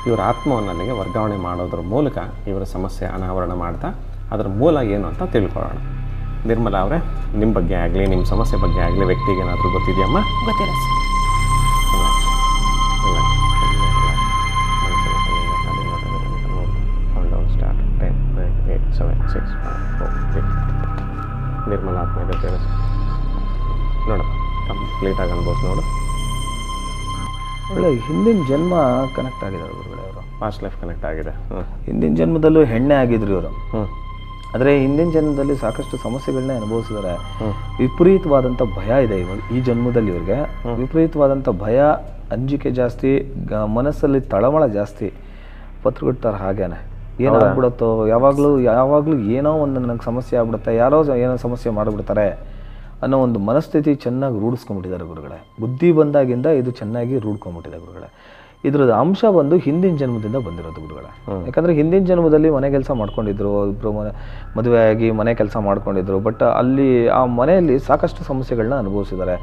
ಇವರ ಆತ್ಮವನ್ನು ಅಲ್ಲಿಗೆ ವರ್ಗಾವಣೆ ಮಾಡೋದ್ರ ಮೂಲಕ ಇವರ ಸಮಸ್ಯೆ ಅನಾವರಣ ಮಾಡ್ತಾ ಅದರ ಮೂಲ ಏನು ಅಂತ ತಿಳ್ಕೊಳ್ಳೋಣ. ನಿರ್ಮಲಾ ಅವರೇ, ನಿಮ್ಮ ಬಗ್ಗೆ ಆಗಲಿ ನಿಮ್ಮ ಸಮಸ್ಯೆ ಬಗ್ಗೆ ಆಗಲಿ ವ್ಯಕ್ತಿಗೆ ಏನಾದರೂ ಗೊತ್ತಿದೆಯಮ್ಮ? ಗೊತ್ತಿಲ್ಲ ಸರ್. ನಿರ್ಮಲಾ ಆತ್ಮ ಇದೆ ಸೇರಿಸಿ ನೋಡು, ಕಂಪ್ಲೀಟಾಗಿ ಅನ್ಬೋದು ನೋಡು. ಒಳ್ಳೆ ಹಿಂದಿನ ಜನ್ಮ ಕನೆಕ್ಟ್ ಆಗಿದ್ದಾರೆ ಗುರುಗಳೇ ಅವರು. ಪಾಸ್ಟ್ ಲೈಫ್ ಕನೆಕ್ಟ್ ಆಗಿದೆ. ಹಿಂದಿನ ಜನ್ಮದಲ್ಲೂ ಹೆಣ್ಣೆ ಆಗಿದ್ರು ಇವರು. ಆದರೆ ಹಿಂದಿನ ಜನ್ಮದಲ್ಲಿ ಸಾಕಷ್ಟು ಸಮಸ್ಯೆಗಳನ್ನೇ ಅನುಭವಿಸಿದ್ದಾರೆ. ವಿಪರೀತವಾದಂಥ ಭಯ ಇದೆ ಇವಾಗ ಈ ಜನ್ಮದಲ್ಲಿ ಇವ್ರಿಗೆ. ವಿಪರೀತವಾದಂಥ ಭಯ, ಅಂಜಿಕೆ ಜಾಸ್ತಿ, ಮನಸ್ಸಲ್ಲಿ ತಳಮಳ ಜಾಸ್ತಿ. ಪತ್ರಗೊಡ್ತಾರೆ ಹಾಗೇನೆ, ಏನಾಗ್ಬಿಡುತ್ತೋ, ಯಾವಾಗಲೂ ಏನೋ ಒಂದು ನನಗೆ ಸಮಸ್ಯೆ ಆಗ್ಬಿಡುತ್ತೆ, ಯಾರೋ ಏನೋ ಸಮಸ್ಯೆ ಮಾಡಿಬಿಡ್ತಾರೆ ಅನ್ನೋ ಒಂದು ಮನಸ್ಥಿತಿ ಚೆನ್ನಾಗಿ ರೂಢಿಸ್ಕೊಂಡ್ಬಿಟ್ಟಿದ್ದಾರೆ ಗುರುಗಳೇ. ಬುದ್ಧಿ ಬಂದಾಗಿಂದ ಇದು ಚೆನ್ನಾಗಿ ರೂಢ್ಕೊಂಡ್ಬಿಟ್ಟಿದೆ ಗುರುಗಳೇ. ಇದ್ರದ್ದು ಅಂಶ ಬಂದು ಹಿಂದಿನ ಜನ್ಮದಿಂದ ಬಂದಿರೋದು ಗುರುಗಳೇ. ಯಾಕಂದರೆ ಹಿಂದಿನ ಜನ್ಮದಲ್ಲಿ ಮನೆ ಕೆಲಸ ಮಾಡ್ಕೊಂಡಿದ್ರು, ಇಬ್ಬರು ಮದುವೆ ಆಗಿ ಮನೆ ಕೆಲಸ ಮಾಡ್ಕೊಂಡಿದ್ರು. ಬಟ್ ಅಲ್ಲಿ ಆ ಮನೆಯಲ್ಲಿ ಸಾಕಷ್ಟು ಸಮಸ್ಯೆಗಳನ್ನ ಅನುಭವಿಸಿದ್ದಾರೆ,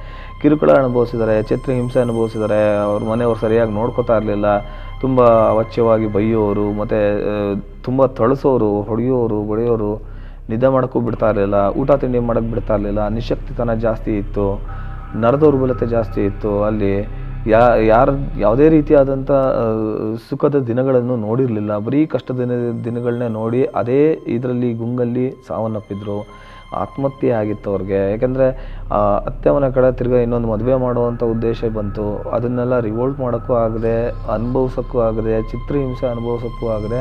ಕಿರುಕುಳ ಅನುಭವಿಸಿದ್ದಾರೆ, ಚಿತ್ರಹಿಂಸೆ ಅನುಭವಿಸಿದ್ದಾರೆ. ಅವ್ರ ಮನೆಯವ್ರು ಸರಿಯಾಗಿ ನೋಡ್ಕೋತಾ ಇರಲಿಲ್ಲ, ತುಂಬ ಅವಶ್ಯವಾಗಿ ಬೈಯೋರು, ಮತ್ತು ತುಂಬ ಥಳಿಸೋರು, ಹೊಡೆಯೋರು, ಬಡಿಯೋರು, ನಿದ್ದೆ ಮಾಡೋಕ್ಕೂ ಬಿಡ್ತಾ ಇರಲಿಲ್ಲ, ಊಟ ತಿಂಡಿ ಮಾಡೋಕ್ಕೆ ಬಿಡ್ತಾ ಇರಲಿಲ್ಲ, ನಿಶಕ್ತಿತನ ಜಾಸ್ತಿ ಇತ್ತು, ನರ ದೌರ್ಬಲ್ಯತೆ ಜಾಸ್ತಿ ಇತ್ತು. ಅಲ್ಲಿ ಯಾವುದೇ ರೀತಿಯಾದಂಥ ಸುಖದ ದಿನಗಳನ್ನು ನೋಡಿರಲಿಲ್ಲ. ಬರೀ ಕಷ್ಟದ ದಿನಗಳನ್ನೇ ನೋಡಿ ಅದೇ ಇದರಲ್ಲಿ ಗುಂಗಲ್ಲಿ ಸಾವನ್ನಪ್ಪಿದ್ರು. ಆತ್ಮಹತ್ಯೆ ಆಗಿತ್ತು ಅವ್ರಿಗೆ. ಯಾಕೆಂದರೆ ಅತ್ತೆ ಮನೆ ಕಡೆ ತಿರ್ಗಿ ಇನ್ನೊಂದು ಮದುವೆ ಮಾಡುವಂಥ ಉದ್ದೇಶ ಬಂತು. ಅದನ್ನೆಲ್ಲ ರಿವೋಲ್ಟ್ ಮಾಡೋಕ್ಕೂ ಆಗದೆ, ಅನುಭವಿಸೋಕ್ಕೂ ಆಗದೆ, ಚಿತ್ರಹಿಂಸೆ ಅನುಭವಿಸೋಕ್ಕೂ ಆಗದೆ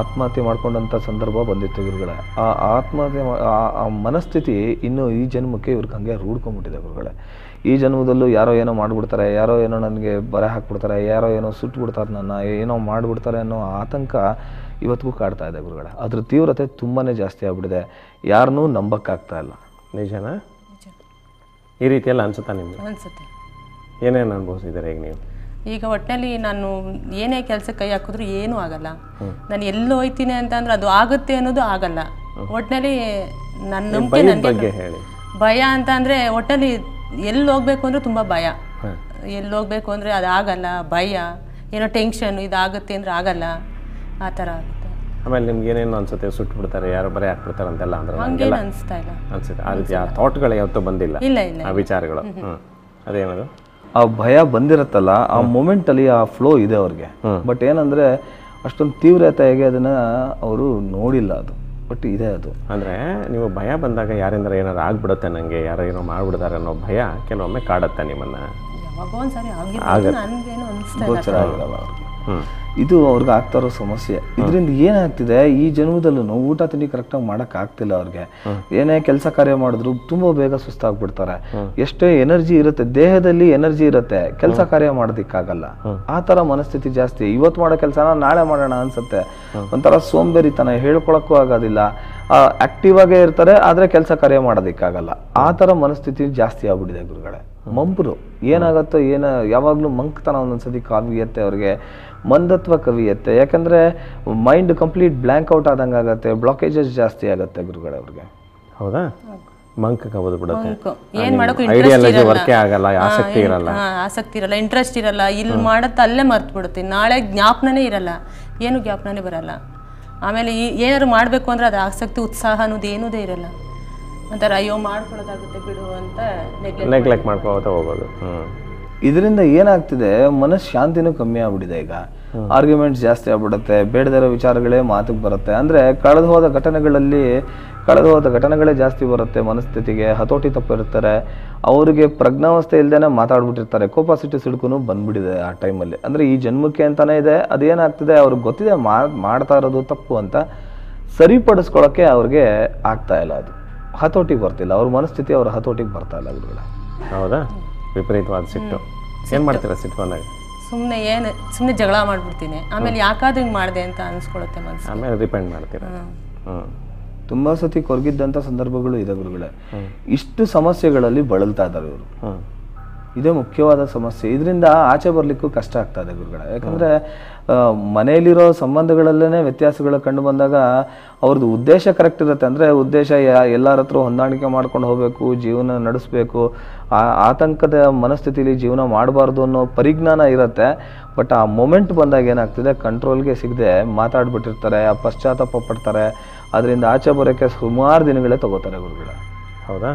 ಆತ್ಮಹತ್ಯೆ ಮಾಡ್ಕೊಂಡಂಥ ಸಂದರ್ಭ ಬಂದಿತ್ತು ಗುರುಗಳೇ. ಆ ಆತ್ಮಹತ್ಯೆ ಆ ಮನಸ್ಥಿತಿ ಇನ್ನು ಈ ಜನ್ಮಕ್ಕೆ ಇವ್ರಿಗೆ ಹಂಗೆ ರೂಢ್ಕೊಂಡ್ಬಿಟ್ಟಿದೆ ಗುರುಗಳೇ. ಈ ಜನ್ಮದಲ್ಲೂ ಯಾರೋ ಏನೋ ಮಾಡಿಬಿಡ್ತಾರೆ, ಯಾರೋ ಏನೋ ನನಗೆ ಬರೆ ಹಾಕ್ಬಿಡ್ತಾರೆ, ಯಾರೋ ಏನೋ ಸುಟ್ಬಿಡ್ತಾರೆ, ನನ್ನ ಏನೋ ಮಾಡಿಬಿಡ್ತಾರೆ ಅನ್ನೋ ಆತಂಕ ಇವತ್ತಿಗೂ ಕಾಡ್ತಾ ಇದೆ ಗುರುಗಳೇ. ಅದ್ರ ತೀವ್ರತೆ ತುಂಬಾ ಜಾಸ್ತಿ ಆಗ್ಬಿಟ್ಟಿದೆ. ಯಾರನ್ನೂ ನಂಬಕ್ಕಾಗ್ತಾ ಇಲ್ಲ. ನಿಜನಾ? ಈ ರೀತಿಯೆಲ್ಲ ಅನ್ಸುತ್ತಾ ನಿಮಗೆ? ಅನ್ಸುತ್ತೆ. ಏನೇನು ಅನುಭವಿಸಿದ್ದಾರೆ ಈಗ ನೀವು? ಈಗ ಒಟ್ಟಿನಲ್ಲಿ ನಾನು ಏನೇ ಕೆಲಸಕ್ಕೆ ಕೈ ಹಾಕಿದ್ರು ಏನೂ ಆಗಲ್ಲ. ನಾನು ಎಲ್ಲಿ ಹೋಯ್ತೀನಿ ಅಂತ ಅಂದ್ರೆ ಅದು ಆಗುತ್ತೆ ಅನ್ನೋದು ಆಗಲ್ಲ. ಒಟ್ಟಿನಲ್ಲಿ ನನ್ನ ನಂಬಿಕೆ ನನಗೆ ಹೇಳಿ. ಭಯ ಅಂತ ಅಂದರೆ ಒಟ್ಟಿನಲ್ಲಿ ಎಲ್ಲಿ ಹೋಗ್ಬೇಕು ಅಂದರೆ ತುಂಬ ಭಯ. ಎಲ್ಲಿ ಹೋಗ್ಬೇಕು ಅಂದರೆ ಅದು ಆಗಲ್ಲ, ಭಯ, ಏನೋ ಟೆನ್ಷನ್, ಇದಾಗುತ್ತೆ ಅಂದರೆ ಆಗಲ್ಲ, ಆ ಥರ ಆಗುತ್ತೆ. ಆಮೇಲೆ ನಿಮ್ಗೆ ಏನೇನು ಅನ್ಸುತ್ತೆ? ಸುಟ್ಟು ಬಿಡ್ತಾರೆ, ಯಾರು ಬರೀ ಹಾಕ್ಬಿಡ್ತಾರೆ ಅಂತೆಲ್ಲ ಅಂದ್ರೆ ಹಂಗೇನು ಅನಿಸ್ತಾ ಇಲ್ಲ. ಅನ್ಸುತ್ತೆ ಆ ರೀತಿ ಆ ಥಾಟ್ಗಳು ಯಾವತ್ತೂ ಬಂದಿಲ್ಲ? ಇಲ್ಲ ಇಲ್ಲ, ಆ ವಿಚಾರಗಳು. ಅದೇನದು? ಆ ಭಯ ಬಂದಿರತ್ತಲ್ಲ, ಆ ಮೂಮೆಂಟಲ್ಲಿ ಆ ಫ್ಲೋ ಇದೆ ಅವ್ರಿಗೆ. ಬಟ್ ಏನಂದರೆ ಅಷ್ಟೊಂದು ತೀವ್ರತೆಯಾಗಿ ಅದನ್ನು ಅವರು ನೋಡಿಲ್ಲ. ಅದು ಬಟ್ ಇದೆ ಅದು. ಅಂದರೆ ನೀವು ಭಯ ಬಂದಾಗ ಯಾರಿಂದ ಏನಾರು ಆಗ್ಬಿಡುತ್ತೆ, ನನಗೆ ಯಾರೋ ಏನೋ ಮಾಡಿಬಿಡ್ತಾರೆ ಅನ್ನೋ ಭಯ ಕೆಲವೊಮ್ಮೆ ಕಾಡುತ್ತೆ ನಿಮ್ಮನ್ನು. ಯಾವಾಗೋ ಒಂದ್ಸರಿ ಆಗಿರ್ಬೋದು, ನನಗೇನು ಅನಿಸ್ತಾ ಗೋಚರ ಆಗಿರಲ್ಲ ಅವ್ರಿಗೆ. ಇದು ಅವ್ರಿಗೆ ಆಗ್ತಾ ಇರೋ ಸಮಸ್ಯೆ. ಇದರಿಂದ ಏನಾಗ್ತಿದೆ, ಈ ಜನ್ಮದಲ್ಲೂ ಊಟ ತಿಂಡಿ ಕರೆಕ್ಟಾಗಿ ಮಾಡೋಕ್ಕಾಗ್ತಿಲ್ಲ ಅವ್ರಿಗೆ. ಏನೇ ಕೆಲಸ ಕಾರ್ಯ ಮಾಡಿದ್ರು ತುಂಬ ಬೇಗ ಸುಸ್ತಾಗ್ಬಿಡ್ತಾರೆ. ಎಷ್ಟೇ ಎನರ್ಜಿ ಇರುತ್ತೆ ದೇಹದಲ್ಲಿ, ಎನರ್ಜಿ ಇರುತ್ತೆ, ಕೆಲಸ ಕಾರ್ಯ ಮಾಡೋದಕ್ಕಾಗಲ್ಲ. ಆ ಥರ ಮನಸ್ಥಿತಿ ಜಾಸ್ತಿ. ಇವತ್ತು ಮಾಡೋ ಕೆಲಸನ ನಾಳೆ ಮಾಡೋಣ ಅನ್ಸುತ್ತೆ. ಒಂಥರ ಸೋಂಬೇರಿತನ, ಹೇಳ್ಕೊಳಕ್ಕೂ ಆಗೋದಿಲ್ಲ. ಆಕ್ಟಿವ್ ಆಗೇ ಇರ್ತಾರೆ, ಆದರೆ ಕೆಲಸ ಕಾರ್ಯ ಮಾಡೋದಕ್ಕಾಗಲ್ಲ. ಆ ಥರ ಮನಸ್ಥಿತಿ ಜಾಸ್ತಿ ಆಗ್ಬಿಟ್ಟಿದೆ ಗುರುಗಳೇ. ಮಂಪರು ಏನಾಗತ್ತೋ ಏನೋ, ಯಾವಾಗಲೂ ಮಂಕ್ತನ ಒಂದೊಂದ್ಸತಿ ಕವಿಯತ್ತೆ ಅವ್ರಿಗೆ, ಮಂದತ್ವ ಕವಿಯತ್ತೆ. ಯಾಕಂದರೆ ಮೈಂಡ್ ಕಂಪ್ಲೀಟ್ ಬ್ಲ್ಯಾಂಕ್ ಔಟ್ ಆದಂಗೆ ಆಗುತ್ತೆ, ಬ್ಲಾಕೇಜಸ್ ಜಾಸ್ತಿ ಆಗುತ್ತೆ ಗುರುಗಳೇ ಅವ್ರಿಗೆ. ಹೌದಾ? ಮಂಕ್ ಕಬೋದು ಬಿಡುತ್ತೆ. ಏನು ಮಾಡೋಕ್ಕೂ ಆಸಕ್ತಿ ಇರಲ್ಲ, ಆಸಕ್ತಿ ಇರಲ್ಲ, ಇಂಟ್ರೆಸ್ಟ್ ಇರಲ್ಲ. ಇಲ್ಲಿ ಮಾಡುತ್ತೆ ಅಲ್ಲೇ ಮರ್ತು ಬಿಡುತ್ತೆ. ನಾಳೆ ಜ್ಞಾಪನನೇ ಇರಲ್ಲ, ಏನು ಜ್ಞಾಪನನೇ ಬರಲ್ಲ. ಆಮೇಲೆ ಏನಾದ್ರು ಮಾಡಬೇಕು ಅಂದರೆ ಅದು ಆಸಕ್ತಿ, ಉತ್ಸಾಹ ಅನ್ನೋದು ಏನೂದೇ ಇರಲ್ಲ. ಒಂಥರ ಅಯ್ಯೋ ಮಾಡ್ಕೊಳ್ಳೋದಾಗುತ್ತೆ ಬಿಡು ಅಂತ ನೆಗ್ಲೆಕ್ಟ್ ಮಾಡ್ಕೊಳ್ತಾ ಹೋಗೋದು. ಇದರಿಂದ ಏನಾಗ್ತಿದೆ, ಮನಃಶಾಂತಿನೂ ಕಮ್ಮಿ ಆಗ್ಬಿಟ್ಟಿದೆ. ಈಗ ಆರ್ಗ್ಯುಮೆಂಟ್ಸ್ ಜಾಸ್ತಿ ಆಗ್ಬಿಡುತ್ತೆ, ಬೇಡದಿರೋ ವಿಚಾರಗಳೇ ಮಾತಿಗೆ ಬರುತ್ತೆ. ಅಂದರೆ ಕಳೆದು ಹೋದ ಘಟನೆಗಳೇ ಜಾಸ್ತಿ ಬರುತ್ತೆ ಮನಸ್ಥಿತಿಗೆ. ಹತೋಟಿ ತಪ್ಪಿರ್ತಾರೆ, ಅವ್ರಿಗೆ ಪ್ರಜ್ಞಾವಸ್ಥೆ ಇಲ್ದೇನೆ ಮಾತಾಡ್ಬಿಟ್ಟಿರ್ತಾರೆ. ಕೋಪ ಸಿಟ್ಟು ಸಿಡ್ಕು ಬಂದ್ಬಿಟ್ಟಿದೆ ಆ ಟೈಮಲ್ಲಿ. ಅಂದರೆ ಈ ಜನ್ಮಕ್ಕೆ ಅಂತಾನೆ ಇದೆ. ಅದೇನಾಗ್ತಿದೆ, ಅವ್ರಿಗೆ ಗೊತ್ತಿದೆ ಮಾಡ್ತಾ ಇರೋದು ತಪ್ಪು ಅಂತ, ಸರಿಪಡಿಸ್ಕೊಳ್ಳೋಕ್ಕೆ ಅವ್ರಿಗೆ ಆಗ್ತಾ ಇಲ್ಲ. ಅದು ಹತೋಟಿಗೆ ಬರ್ತಿಲ್ಲ, ಅವ್ರ ಮನಸ್ಥಿತಿ ಅವ್ರ ಹತೋಟಿಗೆ ಬರ್ತಾ ಇಲ್ಲ ಗುರುಗಳೇ. ಹೌದಾ? ವಿಪರೀತವಾದ ಸಿಟ್ಟು. ಏನು ಮಾಡ್ತೀರಾ ಸಿಟ್ಟು ಬಂದಾಗ? ಸುಮ್ಮನೆ ಜಗಳ ಮಾಡ್ಬಿಡ್ತೀನಿ. ಆಮೇಲೆ ಯಾಕಾದ್ರೂ ಹಿಂಗೆ ಮಾಡಿದೆ ಅಂತ ಅನ್ಸ್ಕೊಳುತ್ತೆ ಮನಸ್ಸು. ಆಮೇಲೆ ರಿಪೆಂಡ್ ಮಾಡ್ತೀರಾ? ತುಂಬ ಸತಿ ಕೊರಗಿದ್ದಂಥ ಸಂದರ್ಭಗಳು ಇದೆ ಗುರುಗಳೇ. ಇಷ್ಟು ಸಮಸ್ಯೆಗಳಲ್ಲಿ ಬಳಲ್ತಾ ಇದ್ದಾರೆ ಇವರು. ಇದೇ ಮುಖ್ಯವಾದ ಸಮಸ್ಯೆ. ಇದರಿಂದ ಆಚೆ ಬರಲಿಕ್ಕೂ ಕಷ್ಟ ಆಗ್ತಾ ಇದೆ ಗುರುಗಳೇ. ಯಾಕಂದರೆ ಮನೆಯಲ್ಲಿರೋ ಸಂಬಂಧಗಳಲ್ಲೇ ವ್ಯತ್ಯಾಸಗಳು ಕಂಡು ಬಂದಾಗ ಅವ್ರದ್ದು ಉದ್ದೇಶ ಕರೆಕ್ಟ್ ಇರುತ್ತೆ. ಅಂದರೆ ಉದ್ದೇಶ ಎಲ್ಲರ ಹತ್ರ ಹೊಂದಾಣಿಕೆ ಮಾಡ್ಕೊಂಡು ಹೋಗಬೇಕು, ಜೀವನ ನಡೆಸಬೇಕು, ಆತಂಕದ ಮನಸ್ಥಿತಿಲಿ ಜೀವನ ಮಾಡಬಾರ್ದು ಅನ್ನೋ ಪರಿಜ್ಞಾನ ಇರುತ್ತೆ. ಬಟ್ ಆ ಮೊಮೆಂಟ್ ಬಂದಾಗ ಏನಾಗ್ತಿದೆ, ಕಂಟ್ರೋಲ್ಗೆ ಸಿಗದೆ ಮಾತಾಡ್ಬಿಟ್ಟಿರ್ತಾರೆ, ಪಶ್ಚಾತ್ತಾಪ ಪಡ್ತಾರೆ. ಅದರಿಂದ ಆಚೆ ಬರೋಕ್ಕೆ ಸುಮಾರು ದಿನಗಳೇ ತಗೋತಾರೆ ಗುರುಗಳೇ. ಹೌದಾ?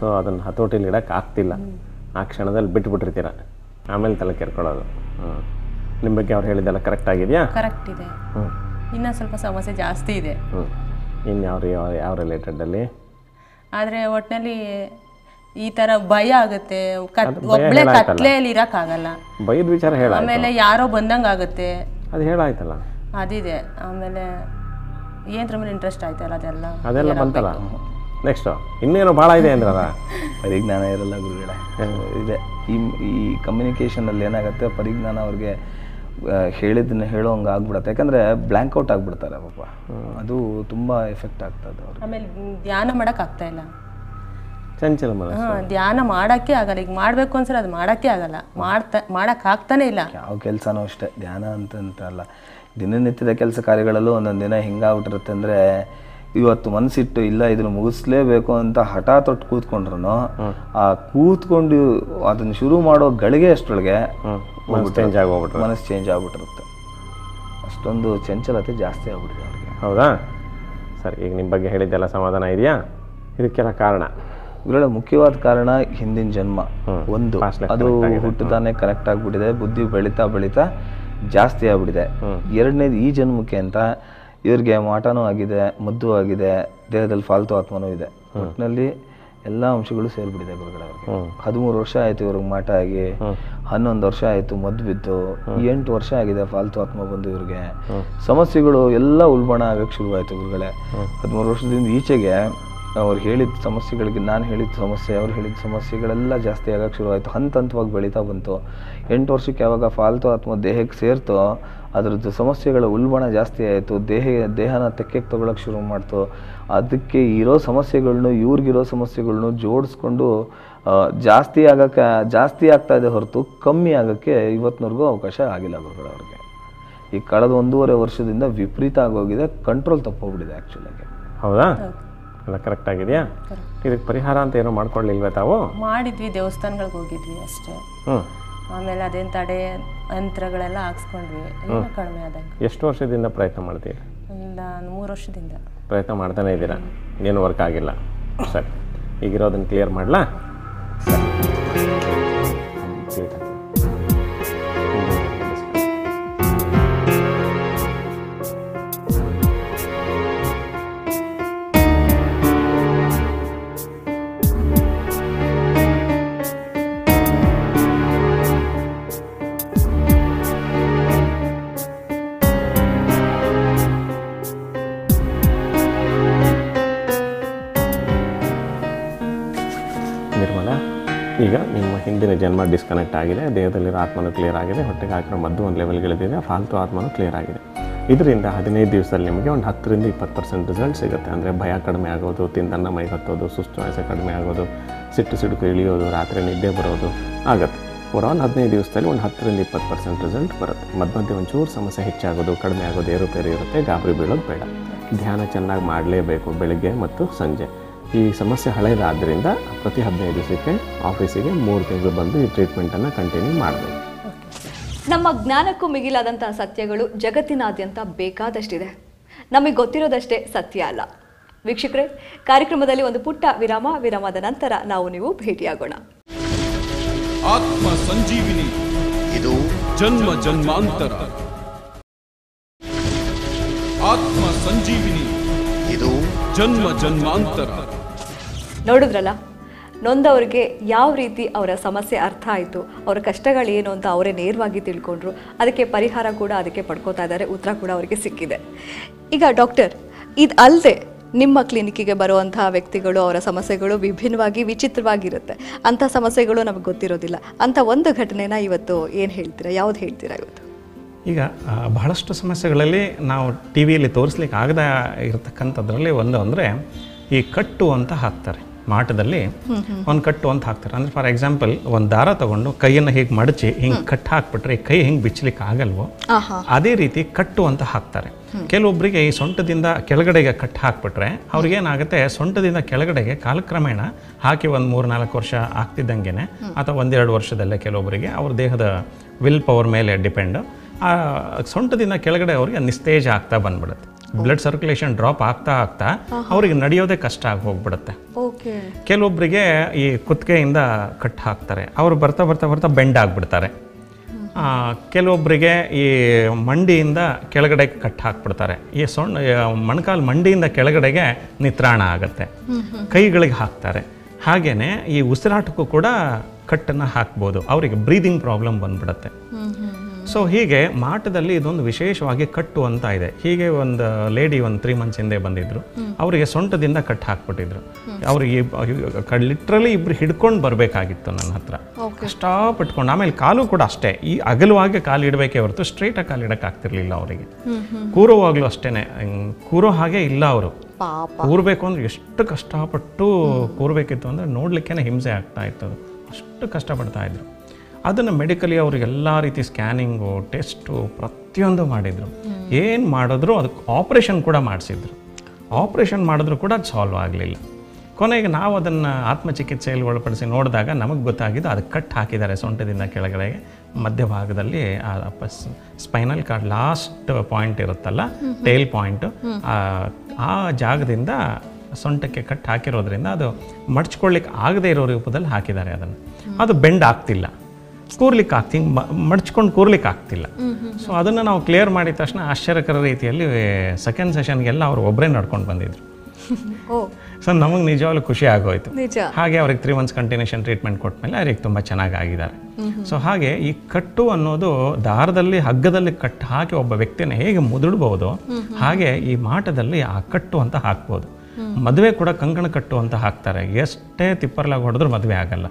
ಸೊ ಅದನ್ನು ಹತೋಟಿಲಿ ಇಡೋಕ್ಕೆ ಆಗ್ತಿಲ್ಲ, ಆ ಕ್ಷಣದಲ್ಲಿ ಬಿಟ್ಬಿಟ್ಟಿರ್ತೀರ, ಆಮೇಲೆ ತಲೆ ಕೆರ್ಕೊಳ್ಳೋದು. ನಿಮ್ಮ ಬಗ್ಗೆ ಅವ್ರು ಹೇಳಿದ್ದೆಲ್ಲ ಕರೆಕ್ಟ್ ಆಗಿದೆಯಾ? ಕರೆಕ್ಟ್ ಇದೆ. ಇನ್ನೂ ಸ್ವಲ್ಪ ಸಮಸ್ಯೆ ಜಾಸ್ತಿ ಇದೆ. ಇನ್ನು ಯಾವ ರಿಲೇಟೆಡಲ್ಲಿ? ಆದರೆ ಒಟ್ಟಿನಲ್ಲಿ ಈ ಥರ ಭಯ ಆಗುತ್ತೆ. ಒಬ್ಬಳೇ ಕತ್ಲೆಯಲ್ಲಿ ಇರೋಕ್ಕಾಗಲ್ಲ. ಭಯದ ವಿಚಾರ ಹೇಳ. ಆಮೇಲೆ ಯಾರೋ ಬಂದಂಗೆ ಆಗುತ್ತೆ, ಅದು ಹೇಳಾಯ್ತಲ್ಲ, ಅದಿದೆ. ಆಮೇಲೆ ಏನರ ಮೇಲೆ ಇಂಟ್ರೆಸ್ಟ್ ಆಯ್ತಲ್ಲ, ಅದೆಲ್ಲ ಬಂತಲ್ಲ. ನೆಕ್ಸ್ಟು ಇನ್ನೇನೋ ಭಾಳ ಇದೆ ಅಂದ್ರಲ್ಲ. ಪರಿಜ್ಞಾನ ಇರಲ್ಲ ಗುರುಗಳೇ. ಇದೆ ಈ ಕಮ್ಯುನಿಕೇಷನಲ್ಲಿ ಏನಾಗುತ್ತೆ, ಪರಿಜ್ಞಾನ ಅವ್ರಿಗೆ ಹೇಳಿದ್ದನ್ನ ಹೇಳೋಂಗೆ ಆಗ್ಬಿಡುತ್ತೆ. ಯಾಕಂದರೆ ಬ್ಲ್ಯಾಂಕ್ ಔಟ್ ಆಗಿಬಿಡ್ತಾರೆ ಪಾಪ. ಅದು ತುಂಬ ಎಫೆಕ್ಟ್ ಆಗ್ತದೆ ಅವ್ರಿಗೆ. ಆಮೇಲೆ ಧ್ಯಾನ ಮಾಡೋಕ್ಕಾಗ್ತಾ ಇಲ್ಲ, ಚಂಚಲ ಮನಸ್ಸು. ಧ್ಯಾನ ಮಾಡೋಕ್ಕೆ ಆಗಲ್ಲ. ಈಗ ಮಾಡಬೇಕು ಅನ್ಸಲ್ಲ, ಅದು ಮಾಡೋಕ್ಕೆ ಆಗಲ್ಲ, ಮಾಡೋಕ್ಕಾಗ್ತಾನೆ ಇಲ್ಲ. ಯಾವ ಕೆಲಸನೂ ಅಷ್ಟೇ, ಧ್ಯಾನ ಅಂತಲ್ಲ, ದಿನನಿತ್ಯದ ಕೆಲಸ ಕಾರ್ಯಗಳಲ್ಲೂ ಒಂದೊಂದು ದಿನ ಹಿಂಗಾಗ್ಬಿಟ್ಟಿರುತ್ತೆ. ಅಂದರೆ ಇವತ್ತು ಮನಸ್ಸಿಟ್ಟು ಇಲ್ಲ ಇದನ್ನು ಮುಗಿಸ್ಲೇಬೇಕು ಅಂತ ಹಠ ತೊಟ್ಟು ಕೂತ್ಕೊಂಡ್ರು, ಆ ಕೂತ್ಕೊಂಡು ಅದನ್ನು ಶುರು ಮಾಡೋ ಗಳಿಗೆ ಅಷ್ಟರೊಳಗೆ ಮನಸ್ಸು ಚೇಂಜ್ ಆಗ್ಬಿಟ್ಟಿರುತ್ತೆ. ಅಷ್ಟೊಂದು ಚಂಚಲತೆ ಜಾಸ್ತಿ ಆಗ್ಬಿಟ್ಟಿದೆ ಅವ್ರಿಗೆ. ಹೌದಾ? ಸರಿ, ಈಗ ನಿಮ್ಮ ಬಗ್ಗೆ ಹೇಳಿದ್ದೆಲ್ಲ ಸಮಾಧಾನ ಇದೆಯಾ? ಇದಕ್ಕೆಲ್ಲ ಕಾರಣ ಗುರುಗಳೇ ಮುಖ್ಯವಾದ ಕಾರಣ ಹಿಂದಿನ ಜನ್ಮ ಒಂದು, ಅದು ಹುಟ್ಟುತ್ತಾನೆ ಕರೆಕ್ಟ್ ಆಗಿಬಿಟ್ಟಿದೆ, ಬುದ್ಧಿ ಬೆಳೀತಾ ಬೆಳೀತಾ ಜಾಸ್ತಿ ಆಗ್ಬಿಟ್ಟಿದೆ. ಎರಡನೇದು ಈ ಜನ್ಮಕ್ಕೆ ಅಂತ ಇವ್ರಿಗೆ ಮಾಟನೂ ಆಗಿದೆ, ಮದ್ದು ಆಗಿದೆ, ದೇಹದಲ್ಲಿ ಫಾಲ್ತು ಆತ್ಮನೂ ಇದೆ. ಒಟ್ಟಿನಲ್ಲಿ ಎಲ್ಲ ಅಂಶಗಳು ಸೇರಿಬಿಟ್ಟಿದೆ ಗುರುಗಳೇ. ಅವ್ರಿಗೆ 13 ವರ್ಷ ಆಯ್ತು ಇವ್ರಿಗೆ ಮಾಟ ಆಗಿ, 11 ವರ್ಷ ಆಯ್ತು ಮದ್ದು ಬಿದ್ದು, 8 ವರ್ಷ ಆಗಿದೆ ಫಾಲ್ತು ಆತ್ಮ ಬಂದು ಇವ್ರಿಗೆ. ಸಮಸ್ಯೆಗಳು ಎಲ್ಲ ಉಲ್ಬಣ ಆಗಕ್ಕೆ ಶುರುವಾಯಿತು ಗುರುಗಳೇ. 13 ವರ್ಷದಿಂದ ಈಚೆಗೆ ಅವ್ರು ಹೇಳಿದ ಸಮಸ್ಯೆಗಳಿಗೆ, ನಾನು ಹೇಳಿದ ಸಮಸ್ಯೆ, ಅವ್ರು ಹೇಳಿದ ಸಮಸ್ಯೆಗಳೆಲ್ಲ ಜಾಸ್ತಿ ಆಗಕ್ಕೆ ಶುರುವಾಯಿತು. ಹಂತವಾಗಿ ಬೆಳೀತಾ ಬಂತು. 8 ವರ್ಷಕ್ಕೆ ಯಾವಾಗ ಫಾಲ್ತು ಆತ್ಮ ದೇಹಕ್ಕೆ ಸೇರ್ತೋ ಅದರದ್ದು ಸಮಸ್ಯೆಗಳ ಉಲ್ಬಣ ಜಾಸ್ತಿ ಆಯಿತು. ದೇಹನ ತೆಕ್ಕೆಗೆ ತೊಗೊಳಕ್ಕೆ ಶುರು ಮಾಡ್ತು. ಅದಕ್ಕೆ ಇರೋ ಸಮಸ್ಯೆಗಳ್ನು ಇವ್ರಿಗಿರೋ ಸಮಸ್ಯೆಗಳ್ನು ಜೋಡಿಸ್ಕೊಂಡು ಜಾಸ್ತಿ ಆಗ್ತಾ ಇದೆ ಹೊರತು ಕಮ್ಮಿ ಆಗೋಕ್ಕೆ ಇವತ್ತಿನವರೆಗೂ ಅವಕಾಶ ಆಗಿಲ್ಲ ಗುರುಗಳು ಅವ್ರಿಗೆ. ಈ ಕಳೆದ 1.5 ವರ್ಷದಿಂದ ವಿಪರೀತ ಆಗೋಗಿದೆ, ಕಂಟ್ರೋಲ್ ತಪ್ಪೋಗ್ಬಿಟ್ಟಿದೆ ಆ್ಯಕ್ಚುಲಾಗಿ. ಹೌದಾ? ಎಲ್ಲ ಕರೆಕ್ಟ್ ಆಗಿದೆಯಾ? ಇದಕ್ಕೆ ಪರಿಹಾರ ಅಂತ ಏನೋ ಮಾಡ್ಕೊಳ್ಳಿಲ್ವೇ ತಾವು? ಮಾಡಿದ್ವಿ, ದೇವಸ್ಥಾನಗಳಿಗೆ ಹೋಗಿದ್ವಿ ಅಷ್ಟೇ. ಆಮೇಲೆ ಅದೇನು ತಡೆ ಯಂತ್ರಗಳೆಲ್ಲ ಹಾಕ್ಸ್ಕೊಂಡ್ವಿ, ಏನೋ ಕಡಿಮೆ ಆದಂಗೆ. ಎಷ್ಟು ವರ್ಷದಿಂದ ಪ್ರಯತ್ನ ಮಾಡ್ತೀರಿ? ಒಂದು 3 ವರ್ಷದಿಂದ ಪ್ರಯತ್ನ ಮಾಡ್ತಾನೆ ಇದ್ದೀರಾ, ಏನು ವರ್ಕ್ ಆಗಿಲ್ಲ. ಸರಿ, ಈಗಿರೋದನ್ನು ಕ್ಲಿಯರ್ ಮಾಡಲಾ? ನಿರ್ಮಲಾ, ಈಗ ನಿಮ್ಮ ಹಿಂದಿನ ಜನ್ಮ ಡಿಸ್ಕನೆಕ್ಟ್ ಆಗಿದೆ, ದೇಹದಲ್ಲಿರೋ ಆತ್ಮನೂ ಕ್ಲಿಯರ್ ಆಗಿದೆ, ಹೊಟ್ಟೆಗೆ ಹಾಕಿರೋ ಮದ್ದು ಒಂದು ಲೆವೆಲ್ಗಳಿದೆ, ಫಾಲ್ತು ಆತ್ಮನೂ ಕ್ಲಿಯರ್ ಆಗಿದೆ. ಇದರಿಂದ 15 ದಿವಸದಲ್ಲಿ ನಿಮಗೆ ಒಂದು 10ರಿಂದ 20% ರಿಸಲ್ಟ್ ಸಿಗುತ್ತೆ. ಅಂದರೆ ಭಯ ಕಡಿಮೆ ಆಗೋದು, ತಿಂದನ್ನ ಮೈ ಹತ್ತೋದು, ಸುಸ್ತು ಆಸೆ ಕಡಿಮೆ ಆಗೋದು, ಸಿಡುಕು ಇಳಿಯೋದು, ರಾತ್ರಿ ನಿದ್ದೆ ಬರೋದು ಆಗುತ್ತೆ. ಓವರಾಲ್ 15 ದಿವಸದಲ್ಲಿ ಒಂದು 10ರಿಂದ 20% ರಿಸಲ್ಟ್ ಬರುತ್ತೆ. ಮಧ್ಯೆ ಒಂಚೂರು ಸಮಸ್ಯೆ ಹೆಚ್ಚಾಗೋದು, ಕಡಿಮೆ ಆಗೋದು, ಏರುಪೇರು ಇರುತ್ತೆ. ಗಾಬರಿ ಬೀಳೋದು ಬೇಡ. ಧ್ಯಾನ ಚೆನ್ನಾಗಿ ಮಾಡಲೇಬೇಕು ಬೆಳಗ್ಗೆ ಮತ್ತು ಸಂಜೆ. ಈ ಸಮಸ್ಯೆ ಹಳೆಯದಾದ್ದರಿಂದ ಪ್ರತಿ 15 ದಿವಸಕ್ಕೆ ಆಫೀಸಿಗೆ 3 ತಿಂಗಳು ಬಂದು ಈ ಟ್ರೀಟ್ಮೆಂಟನ್ನು ಕಂಟಿನ್ಯೂ ಮಾಡಬೇಕು. ನಮ್ಮ ಜ್ಞಾನಕ್ಕೂ ಮಿಗಿಲಾದಂತಹ ಸತ್ಯಗಳು ಜಗತ್ತಿನಾದ್ಯಂತ ಬೇಕಾದಷ್ಟಿದೆ. ನಮಗೆ ಗೊತ್ತಿರೋದಷ್ಟೇ ಸತ್ಯ ಅಲ್ಲ. ವೀಕ್ಷಕರೇ, ಕಾರ್ಯಕ್ರಮದಲ್ಲಿ ಒಂದು ಪುಟ್ಟ ವಿರಾಮದ ನಂತರ ನೀವು ಭೇಟಿಯಾಗೋಣ. ಆತ್ಮ ಸಂಜೀವಿನಿ, ಇದು ಜನ್ಮ ಜನ್ಮಾಂತರ. ಆತ್ಮ ಸಂಜೀವಿನಿ, ಇದು ಜನ್ಮ ಜನ್ಮಾಂತರ. ನೋಡಿದ್ರಲ್ಲ, ನೊಂದವ್ರಿಗೆ ಯಾವ ರೀತಿ ಅವರ ಸಮಸ್ಯೆ ಅರ್ಥ ಆಯಿತು, ಅವರ ಕಷ್ಟಗಳೇನು ಅಂತ ಅವರೇ ನೇರವಾಗಿ ತಿಳ್ಕೊಂಡ್ರು. ಅದಕ್ಕೆ ಪರಿಹಾರ ಕೂಡ ಅದಕ್ಕೆ ಪಡ್ಕೋತಾ ಇದ್ದಾರೆ, ಉತ್ತರ ಕೂಡ ಅವರಿಗೆ ಸಿಕ್ಕಿದೆ. ಈಗ ಡಾಕ್ಟರ್, ಇದು ಅಲ್ಲದೆ ನಿಮ್ಮ ಕ್ಲಿನಿಕ್ಕಿಗೆ ಬರುವಂತಹ ವ್ಯಕ್ತಿಗಳು ಅವರ ಸಮಸ್ಯೆಗಳು ವಿಭಿನ್ನವಾಗಿ ವಿಚಿತ್ರವಾಗಿರುತ್ತೆ. ಅಂಥ ಸಮಸ್ಯೆಗಳು ನಮಗೆ ಗೊತ್ತಿರೋದಿಲ್ಲ. ಅಂಥ ಒಂದು ಘಟನೆನ ಇವತ್ತು ಏನು ಹೇಳ್ತೀರಾ, ಯಾವ್ದು ಹೇಳ್ತೀರಾ ಇವತ್ತು? ಈಗ ಬಹಳಷ್ಟು ಸಮಸ್ಯೆಗಳಲ್ಲಿ ನಾವು ಟಿ ವಿಯಲ್ಲಿ ತೋರಿಸ್ಲಿಕ್ಕೆ ಆಗದ ಇರತಕ್ಕಂಥದ್ರಲ್ಲಿ ಒಂದು ಅಂದರೆ ಈ ಕಟ್ಟು ಅಂತ ಹಾಕ್ತಾರೆ. ಮಾಟದಲ್ಲಿ ಒಂದು ಕಟ್ಟು ಅಂತ ಹಾಕ್ತಾರೆ. ಅಂದರೆ ಫಾರ್ ಎಕ್ಸಾಂಪಲ್ ಒಂದು ದಾರ ತಗೊಂಡು ಕೈಯನ್ನು ಹೀಗೆ ಮಡಚಿ ಹಿಂಗೆ ಕಟ್ಟು ಹಾಕ್ಬಿಟ್ರೆ ಈ ಕೈ ಹಿಂಗೆ ಬಿಚ್ಚಲಿಕ್ಕೆ ಆಗಲ್ವೋ, ಅದೇ ರೀತಿ ಕಟ್ಟು ಅಂತ ಹಾಕ್ತಾರೆ. ಕೆಲವೊಬ್ಬರಿಗೆ ಈ ಸೊಂಟದಿಂದ ಕೆಳಗಡೆಗೆ ಕಟ್ಟು ಹಾಕ್ಬಿಟ್ರೆ ಅವ್ರಿಗೇನಾಗುತ್ತೆ, ಸೊಂಟದಿಂದ ಕೆಳಗಡೆಗೆ ಕಾಲಕ್ರಮೇಣ ಹಾಕಿ ಒಂದು 3-4 ವರ್ಷ ಆಗ್ತಿದ್ದಂಗೆ ಅಥವಾ 1-2 ವರ್ಷದಲ್ಲೇ ಕೆಲವೊಬ್ಬರಿಗೆ ಅವ್ರ ದೇಹದ ವಿಲ್ ಪವರ್ ಮೇಲೆ ಡಿಪೆಂಡು, ಆ ಸೊಂಟದಿಂದ ಕೆಳಗಡೆ ಅವ್ರಿಗೆ ನಿಸ್ತೇಜ ಆಗ್ತಾ ಬಂದ್ಬಿಡುತ್ತೆ. ಬ್ಲಡ್ ಸರ್ಕ್ಯುಲೇಷನ್ ಡ್ರಾಪ್ ಆಗ್ತಾ ಅವ್ರಿಗೆ ನಡೆಯೋದೇ ಕಷ್ಟ ಆಗಿ ಹೋಗ್ಬಿಡುತ್ತೆ. ಕೆಲವೊಬ್ಬರಿಗೆ ಈ ಕುತ್ತಿಗೆಯಿಂದ ಕಟ್ಟು ಹಾಕ್ತಾರೆ, ಅವರು ಬರ್ತಾ ಬೆಂಡ್ ಆಗಿಬಿಡ್ತಾರೆ. ಕೆಲವೊಬ್ಬರಿಗೆ ಈ ಮಂಡಿಯಿಂದ ಕೆಳಗಡೆ ಕಟ್ಟು ಹಾಕ್ಬಿಡ್ತಾರೆ. ಈ ಮೊಣಕಾಲು ಮಂಡಿಯಿಂದ ಕೆಳಗಡೆಗೆ ನಿತ್ರಾಣ ಆಗುತ್ತೆ. ಕೈಗಳಿಗೆ ಹಾಕ್ತಾರೆ. ಹಾಗೆಯೇ ಈ ಉಸಿರಾಟಕ್ಕೂ ಕೂಡ ಕಟ್ಟನ್ನು ಹಾಕ್ಬೋದು. ಅವರಿಗೆ ಬ್ರೀದಿಂಗ್ ಪ್ರಾಬ್ಲಮ್ ಬಂದ್ಬಿಡುತ್ತೆ. ಸೊ ಹೀಗೆ ಮಾಟದಲ್ಲಿ ಇದೊಂದು ವಿಶೇಷವಾಗಿ ಕಟ್ಟು ಅಂತ ಇದೆ. ಹೀಗೆ ಒಂದು ಲೇಡಿ ಒಂದು 3 months ಹಿಂದೆ ಬಂದಿದ್ರು. ಅವರಿಗೆ ಸೊಂಟದಿಂದ ಕಟ್ಟು ಹಾಕ್ಬಿಟ್ಟಿದ್ರು. ಅವ್ರಿಗೆ ಲಿಟ್ರಲಿ ಇಬ್ರು ಹಿಡ್ಕೊಂಡು ಬರಬೇಕಾಗಿತ್ತು ನನ್ನ ಹತ್ರ, ಕಷ್ಟಪಟ್ಕೊಂಡು. ಆಮೇಲೆ ಕಾಲು ಕೂಡ ಅಷ್ಟೇ, ಈ ಅಗಲವಾಗಿ ಕಾಲು ಇಡಬೇಕೇ ಹೊರತು ಸ್ಟ್ರೈಟಾಗಿ ಕಾಲು ಇಡೋಕ್ಕಾಗ್ತಿರ್ಲಿಲ್ಲ ಅವರಿಗೆ. ಕೂರುವಾಗಲೂ ಅಷ್ಟೇ, ಕೂರೋ ಹಾಗೆ ಇಲ್ಲ ಅವರು. ಕೂರಬೇಕು ಅಂದ್ರೆ ಎಷ್ಟು ಕಷ್ಟಪಟ್ಟು ಕೂರಬೇಕಿತ್ತು ಅಂದರೆ ನೋಡ್ಲಿಕ್ಕೇ ಹಿಂಸೆ ಆಗ್ತಾ ಇತ್ತು. ಅಷ್ಟು ಕಷ್ಟಪಡ್ತಾ ಇದ್ರು. ಅದನ್ನು ಮೆಡಿಕಲಿ ಅವ್ರಿಗೆಲ್ಲ ರೀತಿ ಸ್ಕ್ಯಾನಿಂಗು, ಟೆಸ್ಟು ಪ್ರತಿಯೊಂದು ಮಾಡಿದರು. ಏನು ಮಾಡಿದ್ರು ಅದಕ್ಕೆ ಆಪ್ರೇಷನ್ ಕೂಡ ಮಾಡಿಸಿದ್ರು. ಆಪ್ರೇಷನ್ ಮಾಡಿದ್ರು ಕೂಡ ಅದು ಸಾಲ್ವ್ ಆಗಲಿಲ್ಲ. ಕೊನೆಗೆ ನಾವು ಅದನ್ನು ಆತ್ಮಚಿಕಿತ್ಸೆಯಲ್ಲಿ ಒಳಪಡಿಸಿ ನೋಡಿದಾಗ ನಮಗೆ ಗೊತ್ತಾಗಿದ್ದು ಅದಕ್ಕೆ ಕಟ್ ಹಾಕಿದ್ದಾರೆ ಸೊಂಟದಿಂದ ಕೆಳಗಡೆಗೆ ಮಧ್ಯಭಾಗದಲ್ಲಿ. ಸ್ಪೈನಲ್ ಕಾರ್ಡ್ ಲಾಸ್ಟ್ ಪಾಯಿಂಟ್ ಇರುತ್ತಲ್ಲ, ಟೇಲ್ ಪಾಯಿಂಟು, ಆ ಜಾಗದಿಂದ ಸೊಂಟಕ್ಕೆ ಕಟ್ಟು ಹಾಕಿರೋದ್ರಿಂದ ಅದು ಮಡ್ಚ್ಕೊಳ್ಳಿಕ್ಕೆ ಆಗದೇ ಇರೋ ರೂಪದಲ್ಲಿ ಹಾಕಿದ್ದಾರೆ ಅದನ್ನು. ಅದು ಬೆಂಡ್ ಆಗ್ತಿಲ್ಲ, ಕೂರ್ಲಿಕ್ಕೆ ಆಗ್ತಿ ಮಡ್ಚ್ಕೊಂಡು ಕೂರ್ಲಿಕ್ಕೆ ಆಗ್ತಿಲ್ಲ. ಸೊ ಅದನ್ನು ನಾವು ಕ್ಲಿಯರ್ ಮಾಡಿದ ತಕ್ಷಣ ಆಶ್ಚರ್ಯಕರ ರೀತಿಯಲ್ಲಿ ಸೆಕೆಂಡ್ ಸೆಷನ್ಗೆಲ್ಲ ಅವರು ಒಬ್ಬರೇ ನಡ್ಕೊಂಡು ಬಂದಿದ್ರು. ಸೊ ನಮಗೆ ನಿಜವಾಗ್ಲೂ ಖುಷಿ ಆಗೋಯ್ತು. ಹಾಗೆ ಅವ್ರಿಗೆ 3 months ಕಂಟಿನ್ಯೂಷನ್ ಟ್ರೀಟ್ಮೆಂಟ್ ಕೊಟ್ಟಮೇಲೆ ಅವ್ರಿಗೆ ತುಂಬ ಚೆನ್ನಾಗಿ ಆಗಿದ್ದಾರೆ. ಸೊ ಹಾಗೆ ಈ ಕಟ್ಟು ಅನ್ನೋದು ದಾರದಲ್ಲಿ ಹಗ್ಗದಲ್ಲಿ ಕಟ್ಟು ಹಾಕಿ ಒಬ್ಬ ವ್ಯಕ್ತಿನ ಹೇಗೆ ಮುದುಡ್ಬೋದು, ಹಾಗೆ ಈ ಮಾಟದಲ್ಲಿ ಆ ಕಟ್ಟು ಅಂತ ಹಾಕ್ಬೋದು. ಮದುವೆ ಕೂಡ ಕಂಕಣ ಕಟ್ಟು ಅಂತ ಹಾಕ್ತಾರೆ. ಎಷ್ಟೇ ತಿಪ್ಪರ್ಲಾಗಿ ಹೊಡೆದ್ರು ಮದುವೆ ಆಗಲ್ಲ.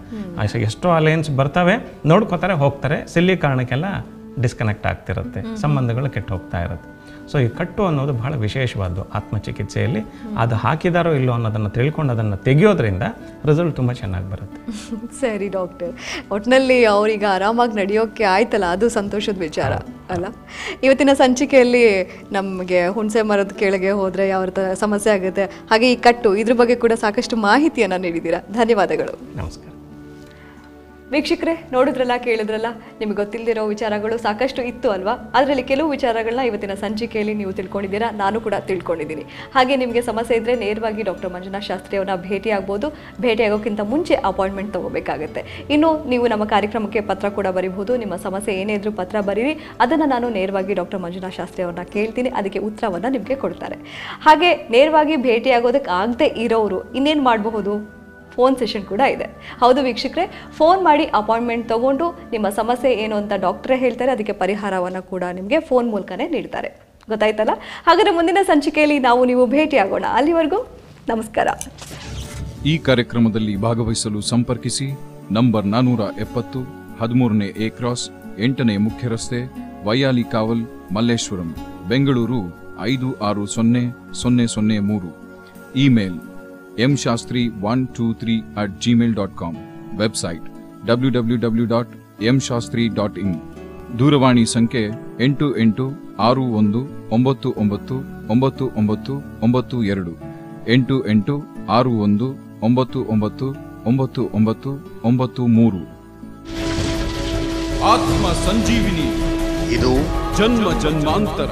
ಎಷ್ಟೋ ಅಲಯನ್ಸ್ ಬರ್ತವೆ, ನೋಡ್ಕೋತಾರೆ, ಹೋಗ್ತಾರೆ, ಸಿಲ್ಲಿ ಕಾರಣಕ್ಕೆಲ್ಲ ಡಿಸ್ಕನೆಕ್ಟ್ ಆಗ್ತಿರುತ್ತೆ, ಸಂಬಂಧಗಳು ಕೆಟ್ಟು ಹೋಗ್ತಾ ಇರುತ್ತೆ. ಸೊ ಈ ಕಟ್ಟು ಅನ್ನೋದು ಬಹಳ ವಿಶೇಷವಾದ್ದು ಆತ್ಮಚಿಕಿತ್ಸೆಯಲ್ಲಿ. ಅದು ಹಾಕಿದಾರೋ ಇಲ್ಲೋ ಅನ್ನೋದನ್ನು ತಿಳ್ಕೊಂಡು ಅದನ್ನು ತೆಗೆಯೋದ್ರಿಂದ ರಿಸಲ್ಟ್ ತುಂಬ ಚೆನ್ನಾಗಿ ಬರುತ್ತೆ. ಸರಿ ಡಾಕ್ಟರ್, ಒಟ್ಟಿನಲ್ಲಿ ಅವ್ರೀಗ ಆರಾಮಾಗಿ ನಡೆಯೋಕ್ಕೆ ಆಯ್ತಲ್ಲ, ಅದು ಸಂತೋಷದ ವಿಚಾರ ಅಲ್ಲ. ಇವತ್ತಿನ ಸಂಚಿಕೆಯಲ್ಲಿ ನಮಗೆ ಹುಣಸೆ ಮರದ ಕೆಳಗೆ ಹೋದರೆ ಯಾವ ಥರ ಸಮಸ್ಯೆ ಆಗುತ್ತೆ, ಹಾಗೆ ಈ ಕಟ್ಟು ಇದ್ರ ಬಗ್ಗೆ ಕೂಡ ಸಾಕಷ್ಟು ಮಾಹಿತಿಯನ್ನು ನೀಡಿದ್ದೀರಾ. ಧನ್ಯವಾದಗಳು. ನಮಸ್ಕಾರ. ವೀಕ್ಷಕರೇ, ನೋಡಿದ್ರಲ್ಲ, ಕೇಳಿದ್ರಲ್ಲ, ನಿಮಗೆ ಗೊತ್ತಿಲ್ಲದಿರೋ ವಿಚಾರಗಳು ಸಾಕಷ್ಟು ಇತ್ತು ಅಲ್ವಾ? ಅದರಲ್ಲಿ ಕೆಲವು ವಿಚಾರಗಳನ್ನ ಇವತ್ತಿನ ಸಂಚಿಕೆಯಲ್ಲಿ ನೀವು ತಿಳ್ಕೊಂಡಿದ್ದೀರಾ, ನಾನು ಕೂಡ ತಿಳ್ಕೊಂಡಿದ್ದೀನಿ. ಹಾಗೆ ನಿಮಗೆ ಸಮಸ್ಯೆ ಇದ್ದರೆ ನೇರವಾಗಿ ಡಾಕ್ಟರ್ ಮಂಜುನಾಥ್ ಶಾಸ್ತ್ರಿ ಅವ್ರನ್ನ ಭೇಟಿಯಾಗ್ಬೋದು. ಭೇಟಿಯಾಗೋಕ್ಕಿಂತ ಮುಂಚೆ ಅಪಾಯಿಂಟ್ಮೆಂಟ್ ತೊಗೋಬೇಕಾಗುತ್ತೆ. ಇನ್ನು ನೀವು ನಮ್ಮ ಕಾರ್ಯಕ್ರಮಕ್ಕೆ ಪತ್ರ ಕೂಡ ಬರೀಬಹುದು. ನಿಮ್ಮ ಸಮಸ್ಯೆ ಏನೇ ಇದ್ರೂ ಪತ್ರ ಬರೀರಿ, ಅದನ್ನು ನಾನು ನೇರವಾಗಿ ಡಾಕ್ಟರ್ ಮಂಜುನಾಥ್ ಶಾಸ್ತ್ರಿ ಅವ್ರನ್ನ ಕೇಳ್ತೀನಿ, ಅದಕ್ಕೆ ಉತ್ತರವನ್ನು ನಿಮಗೆ ಕೊಡ್ತಾರೆ. ಹಾಗೆ ನೇರವಾಗಿ ಭೇಟಿಯಾಗೋದಕ್ಕೆ ಆಗದೆ ಇರೋರು ಇನ್ನೇನು ಮಾಡಬಹುದು? ಫೋನ್ ಸೆಷನ್ ಕೂಡ ಇದೆ. ಹೌದು ವೀಕ್ಷಕರೇ, ಫೋನ್ ಮಾಡಿ ಅಪಾಯಿಂಟ್ಮೆಂಟ್ ತೊಗೊಂಡು ನಿಮ್ಮ ಸಮಸ್ಯೆ ಏನು ಅಂತ ಡಾಕ್ಟ್ರೇ ಹೇಳ್ತಾರೆ, ಅದಕ್ಕೆ ಪರಿಹಾರವನ್ನು ಕೂಡ ನಿಮಗೆ ಫೋನ್ ಮೂಲಕನೇ ನೀಡ್ತಾರೆ. ಗೊತ್ತಾಯ್ತಲ್ಲ? ಹಾಗಾದರೆ ಮುಂದಿನ ಸಂಚಿಕೆಯಲ್ಲಿ ನಾವು ನೀವು ಭೇಟಿಯಾಗೋಣ. ಅಲ್ಲಿವರೆಗೂ ನಮಸ್ಕಾರ. ಈ ಕಾರ್ಯಕ್ರಮದಲ್ಲಿ ಭಾಗವಹಿಸಲು ಸಂಪರ್ಕಿಸಿ. ನಂಬರ್ 470, 13ನೇ A ಕ್ರಾಸ್, 8ನೇ ಮುಖ್ಯ ರಸ್ತೆ, Vyalikaval, Malleshwaram, Bengaluru 560003. Email mshastri123@gmail.com. Website www.mshastri.in. ದೂರವಾಣಿ ಸಂಖ್ಯೆ 8861999992 8861999993. ಆತ್ಮ ಸಂಜೀವಿನಿ, ಇದು ಜನ್ಮ ಜನ್ಮಾಂತರ.